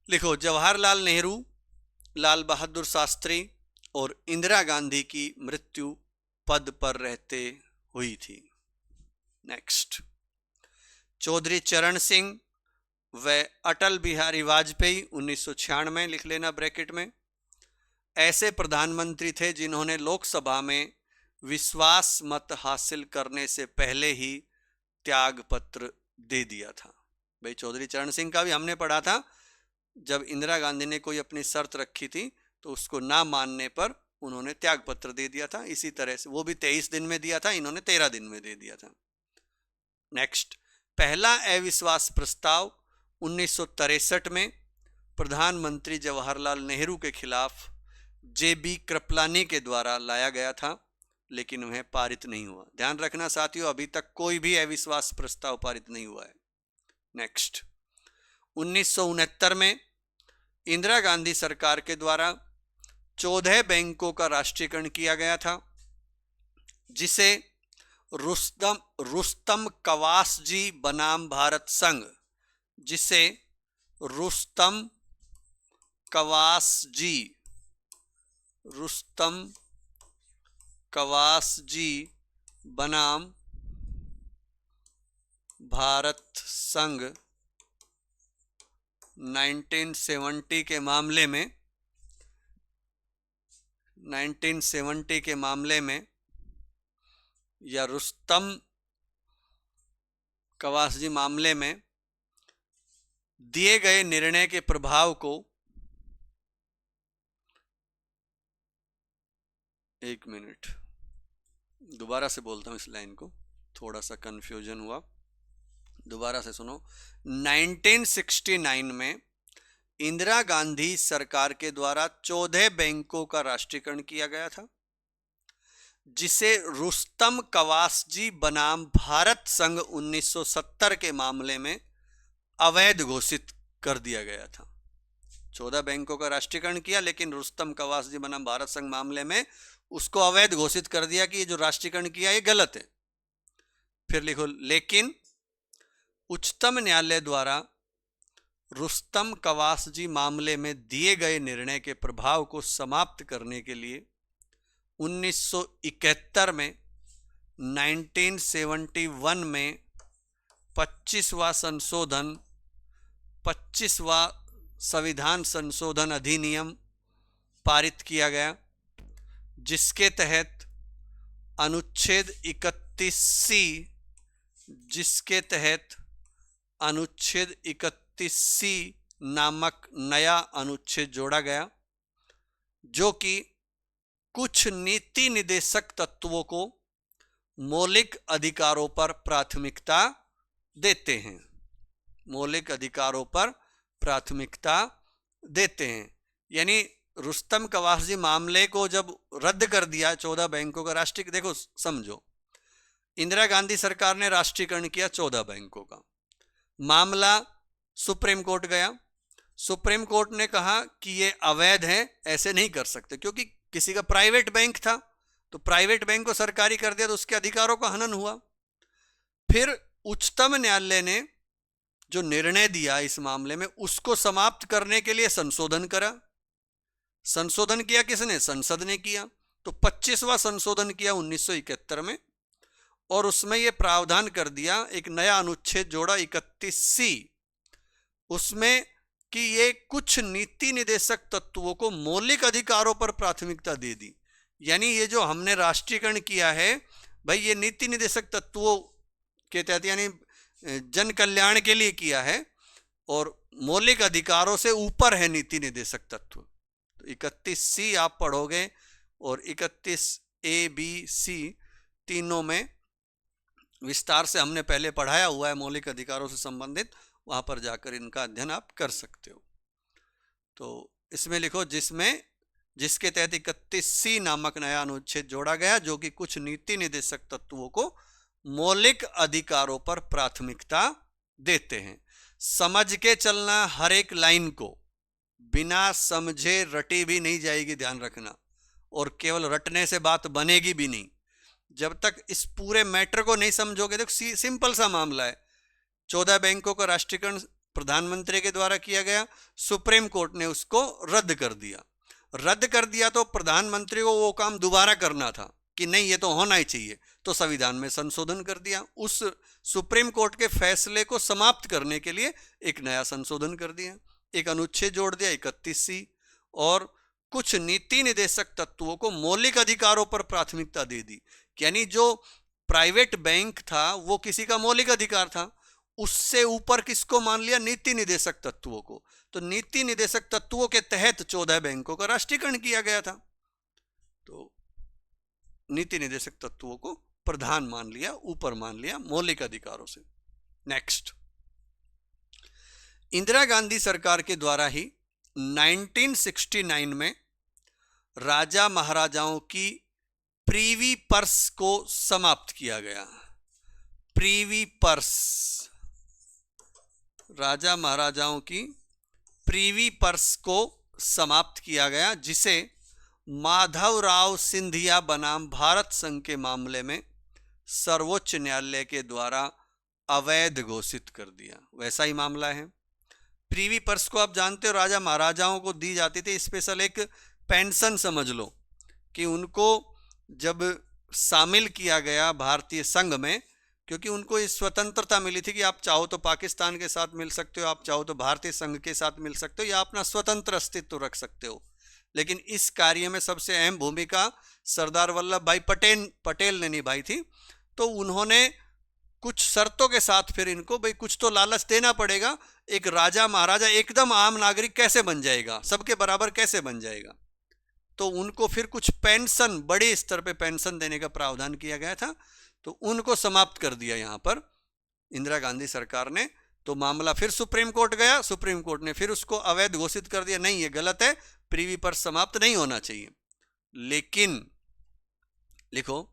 S1: लिखो, जवाहरलाल नेहरू, लाल बहादुर शास्त्री और इंदिरा गांधी की मृत्यु पद पर रहते हुई थी। नेक्स्ट, चौधरी चरण सिंह व अटल बिहारी वाजपेयी 1996 लिख लेना ब्रैकेट में, ऐसे प्रधानमंत्री थे जिन्होंने लोकसभा में विश्वास मत हासिल करने से पहले ही त्याग पत्र दे दिया था। भाई चौधरी चरण सिंह का भी हमने पढ़ा था, जब इंदिरा गांधी ने कोई अपनी शर्त रखी थी तो उसको ना मानने पर उन्होंने त्याग पत्र दे दिया था। इसी तरह से वो भी 23 दिन में दिया था, इन्होंने 13 दिन में दे दिया था। नेक्स्ट, पहला अविश्वास प्रस्ताव 1963 में प्रधानमंत्री जवाहरलाल नेहरू के खिलाफ जेबी कृपलानी के द्वारा लाया गया था, लेकिन वह पारित नहीं हुआ। ध्यान रखना साथियों, अभी तक कोई भी अविश्वास प्रस्ताव पारित नहीं हुआ है। नेक्स्ट, 1969 में इंदिरा गांधी सरकार के द्वारा 14 बैंकों का राष्ट्रीयकरण किया गया था, जिसे रुस्तम कवासजी बनाम भारत संघ, जिसे रुस्तम कवासजी बनाम भारत संघ 1970 के मामले में या रुस्तम कवासजी मामले में दिए गए निर्णय के प्रभाव को, एक मिनट दोबारा से बोलता हूं इस लाइन को, थोड़ा सा कंफ्यूजन हुआ, दोबारा से सुनो। 1969 में इंदिरा गांधी सरकार के द्वारा 14 बैंकों का राष्ट्रीयकरण किया गया था, जिसे रुस्तम कवासजी बनाम भारत संघ 1970 के मामले में अवैध घोषित कर दिया गया था। 14 बैंकों का राष्ट्रीयकरण किया, लेकिन रुस्तम कवासजी बनाम भारत संघ मामले में उसको अवैध घोषित कर दिया कि ये जो राष्ट्रीयकरण किया ये गलत है। फिर लिखो, लेकिन उच्चतम न्यायालय द्वारा रुस्तम कवासजी मामले में दिए गए निर्णय के प्रभाव को समाप्त करने के लिए 1971 में 1971 में 25वां संविधान संशोधन अधिनियम पारित किया गया, जिसके तहत अनुच्छेद 31C नामक नया अनुच्छेद जोड़ा गया, जो कि कुछ नीति निदेशक तत्वों को मौलिक अधिकारों पर प्राथमिकता देते हैं। मौलिक अधिकारों पर प्राथमिकता देते हैं, यानी रुस्तम कवासजी मामले को जब रद्द कर दिया 14 बैंकों का राष्ट्रीय, देखो समझो, इंदिरा गांधी सरकार ने राष्ट्रीयकरण किया 14 बैंकों का, मामला सुप्रीम कोर्ट गया, सुप्रीम कोर्ट ने कहा कि ये अवैध है, ऐसे नहीं कर सकते, क्योंकि किसी का प्राइवेट बैंक था, तो प्राइवेट बैंक को सरकारी कर दिया तो उसके अधिकारों का हनन हुआ। फिर उच्चतम न्यायालय ने जो निर्णय दिया इस मामले में, उसको समाप्त करने के लिए संशोधन करा। संशोधन किया किसने? संसद ने किया। तो 25वां संशोधन किया 1971 में, और उसमें यह प्रावधान कर दिया, एक नया अनुच्छेद जोड़ा 31C, उसमें कि ये कुछ नीति निदेशक तत्वों को मौलिक अधिकारों पर प्राथमिकता दे दी। यानी ये जो हमने राष्ट्रीयकरण किया है भाई, ये नीति निदेशक तत्वों के तहत यानी जन कल्याण के लिए किया है, और मौलिक अधिकारों से ऊपर है नीति निदेशक तत्व। तो 31C आप पढ़ोगे, और 31A, B, C तीनों में विस्तार से हमने पहले पढ़ाया हुआ है, मौलिक अधिकारों से संबंधित, वहां पर जाकर इनका अध्ययन आप कर सकते हो। तो इसमें लिखो, जिसके तहत 31C नामक नया अनुच्छेद जोड़ा गया, जो कि कुछ नीति निदेशक तत्वों को मौलिक अधिकारों पर प्राथमिकता देते हैं। समझ के चलना, हर एक लाइन को बिना समझे रटी भी नहीं जाएगी, ध्यान रखना। और केवल रटने से बात बनेगी भी नहीं। जब तक इस पूरे मैटर को नहीं समझोगे, देखो सिंपल सा मामला है। 14 बैंकों का राष्ट्रीयकरण प्रधानमंत्री के द्वारा किया गया, सुप्रीम कोर्ट ने उसको रद्द कर दिया। रद्द कर दिया तो प्रधानमंत्री को वो काम दोबारा करना था कि नहीं, ये तो होना ही चाहिए, तो संविधान में संशोधन कर दिया। उस सुप्रीम कोर्ट के फैसले को समाप्त करने के लिए एक नया संशोधन कर दिया, एक अनुच्छेद जोड़ दिया 31C, और कुछ नीति निदेशक तत्वों को मौलिक अधिकारों पर प्राथमिकता दे दी। यानी जो प्राइवेट बैंक था वो किसी का मौलिक अधिकार था, उससे ऊपर किसको मान लिया? नीति निदेशक तत्वों को। तो नीति निदेशक तत्वों के तहत 14 बैंकों का राष्ट्रीयकरण किया गया था। तो नीति निदेशक तत्वों को प्रधान मान लिया, ऊपर मान लिया मौलिक अधिकारों से। नेक्स्ट, इंदिरा गांधी सरकार के द्वारा ही 1969 में राजा महाराजाओं की प्रीवी पर्स को समाप्त किया गया। प्रीवी पर्स, राजा महाराजाओं की प्रीवी पर्स को समाप्त किया गया, जिसे माधवराव सिंधिया बनाम भारत संघ के मामले में सर्वोच्च न्यायालय के द्वारा अवैध घोषित कर दिया। वैसा ही मामला है। प्रीवी पर्स को आप जानते हो, राजा महाराजाओं को दी जाती थी, स्पेशल एक पेंशन समझ लो, कि उनको जब शामिल किया गया भारतीय संघ में, क्योंकि उनको इस स्वतंत्रता मिली थी कि आप चाहो तो पाकिस्तान के साथ मिल सकते हो, आप चाहो तो भारतीय संघ के साथ मिल सकते हो, या अपना स्वतंत्र अस्तित्व रख सकते हो। लेकिन इस कार्य में सबसे अहम भूमिका सरदार वल्लभ भाई पटेल ने निभाई थी। तो उन्होंने कुछ शर्तों के साथ फिर इनको, भाई कुछ तो लालच देना पड़ेगा, एक राजा महाराजा एकदम आम नागरिक कैसे बन जाएगा, सबके बराबर कैसे बन जाएगा। तो उनको फिर कुछ पेंशन, बड़े स्तर पे पेंशन देने का प्रावधान किया गया था, तो उनको समाप्त कर दिया यहाँ पर इंदिरा गांधी सरकार ने। तो मामला फिर सुप्रीम कोर्ट गया, सुप्रीम कोर्ट ने फिर उसको अवैध घोषित कर दिया, नहीं ये गलत है, प्रीवी पर समाप्त नहीं होना चाहिए। लेकिन लिखो,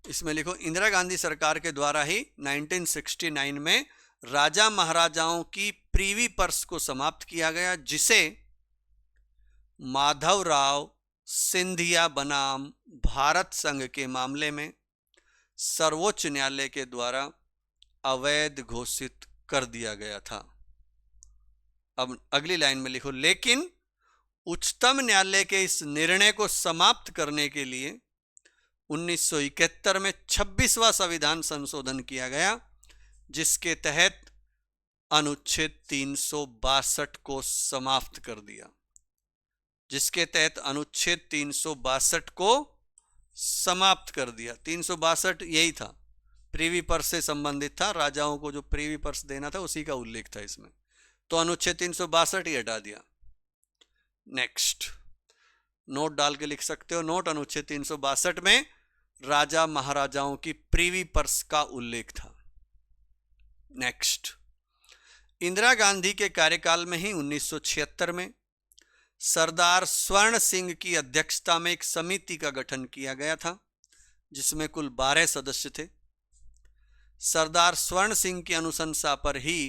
S1: इसमें लिखो, इंदिरा गांधी सरकार के द्वारा ही 1969 में राजा महाराजाओं की प्रीवी पर्स को समाप्त किया गया, जिसे माधवराव सिंधिया बनाम भारत संघ के मामले में सर्वोच्च न्यायालय के द्वारा अवैध घोषित कर दिया गया था। अब अगली लाइन में लिखो, लेकिन उच्चतम न्यायालय के इस निर्णय को समाप्त करने के लिए 1971 में 26वां संविधान संशोधन किया गया, जिसके तहत अनुच्छेद 362 को समाप्त कर दिया। जिसके तहत अनुच्छेद 362 को समाप्त कर दिया। 362 यही था, प्रीवी पर्स से संबंधित था, राजाओं को जो प्रीवी पर्स देना था उसी का उल्लेख था इसमें। तो अनुच्छेद 362 ही हटा दिया। नेक्स्ट, नोट डाल के लिख सकते हो, नोट, अनुच्छेद 362 में राजा महाराजाओं की प्रीवी पर्स का उल्लेख था। नेक्स्ट, इंदिरा गांधी के कार्यकाल में ही 1976 में सरदार स्वर्ण सिंह की अध्यक्षता में एक समिति का गठन किया गया था, जिसमें कुल 12 सदस्य थे। सरदार स्वर्ण सिंह की अनुशंसा पर ही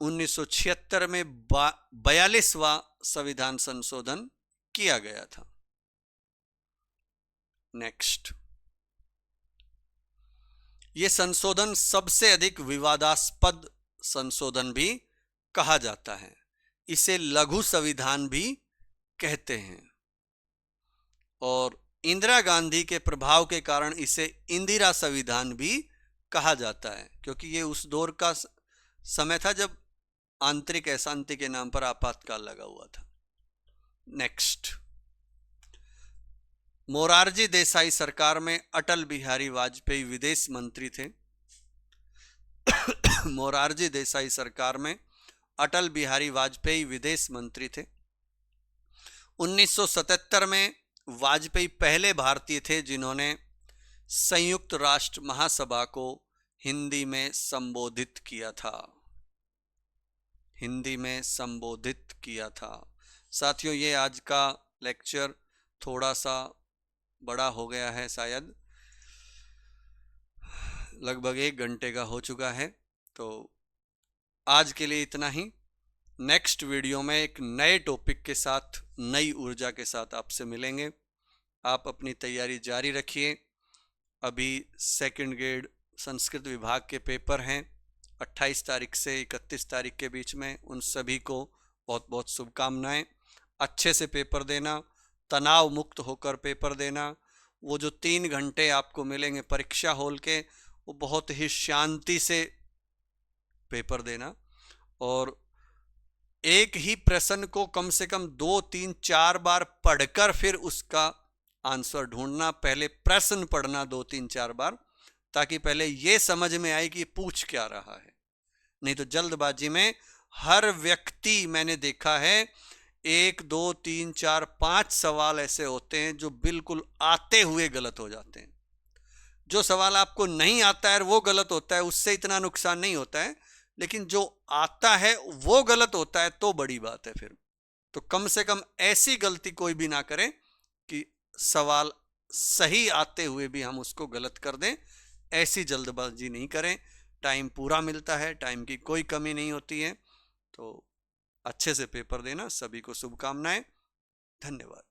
S1: 1976 में 42वां संविधान संशोधन किया गया था। नेक्स्ट, यह संशोधन सबसे अधिक विवादास्पद संशोधन भी कहा जाता है। इसे लघु संविधान भी कहते हैं, और इंदिरा गांधी के प्रभाव के कारण इसे इंदिरा संविधान भी कहा जाता है, क्योंकि ये उस दौर का समय था जब आंतरिक अशांति के नाम पर आपातकाल लगा हुआ था। नेक्स्ट, मोरारजी देसाई सरकार में अटल बिहारी वाजपेयी विदेश मंत्री थे। मोरारजी देसाई सरकार में अटल बिहारी वाजपेयी विदेश मंत्री थे। 1977 में वाजपेयी पहले भारतीय थे जिन्होंने संयुक्त राष्ट्र महासभा को हिंदी में संबोधित किया था। हिंदी में संबोधित किया था। साथियों, ये आज का लेक्चर थोड़ा सा बड़ा हो गया है, शायद लगभग 1 घंटे का हो चुका है। तो आज के लिए इतना ही। नेक्स्ट वीडियो में एक नए टॉपिक के साथ, नई ऊर्जा के साथ आपसे मिलेंगे। आप अपनी तैयारी जारी रखिए। अभी सेकंड ग्रेड संस्कृत विभाग के पेपर हैं 28 तारीख से 31 तारीख के बीच में। उन सभी को बहुत बहुत शुभकामनाएं। अच्छे से पेपर देना, तनाव मुक्त होकर पेपर देना। वो जो 3 घंटे आपको मिलेंगे परीक्षा हॉल के, वो बहुत ही शांति से पेपर देना। और एक ही प्रश्न को कम से कम 2, 3, 4 बार पढ़कर फिर उसका आंसर ढूंढना। पहले प्रश्न पढ़ना 2, 3, 4 बार, ताकि पहले ये समझ में आए कि पूछ क्या रहा है। नहीं तो जल्दबाजी में हर व्यक्ति, मैंने देखा है 1, 2, 3, 4, 5 सवाल ऐसे होते हैं जो बिल्कुल आते हुए गलत हो जाते हैं। जो सवाल आपको नहीं आता है वो गलत होता है, उससे इतना नुकसान नहीं होता है, लेकिन जो आता है वो गलत होता है तो बड़ी बात है फिर। तो कम से कम ऐसी गलती कोई भी ना करें कि सवाल सही आते हुए भी हम उसको गलत कर दें। ऐसी जल्दबाजी नहीं करें। टाइम पूरा मिलता है, टाइम की कोई कमी नहीं होती है। तो अच्छे से पेपर देना। सभी को शुभकामनाएं। धन्यवाद।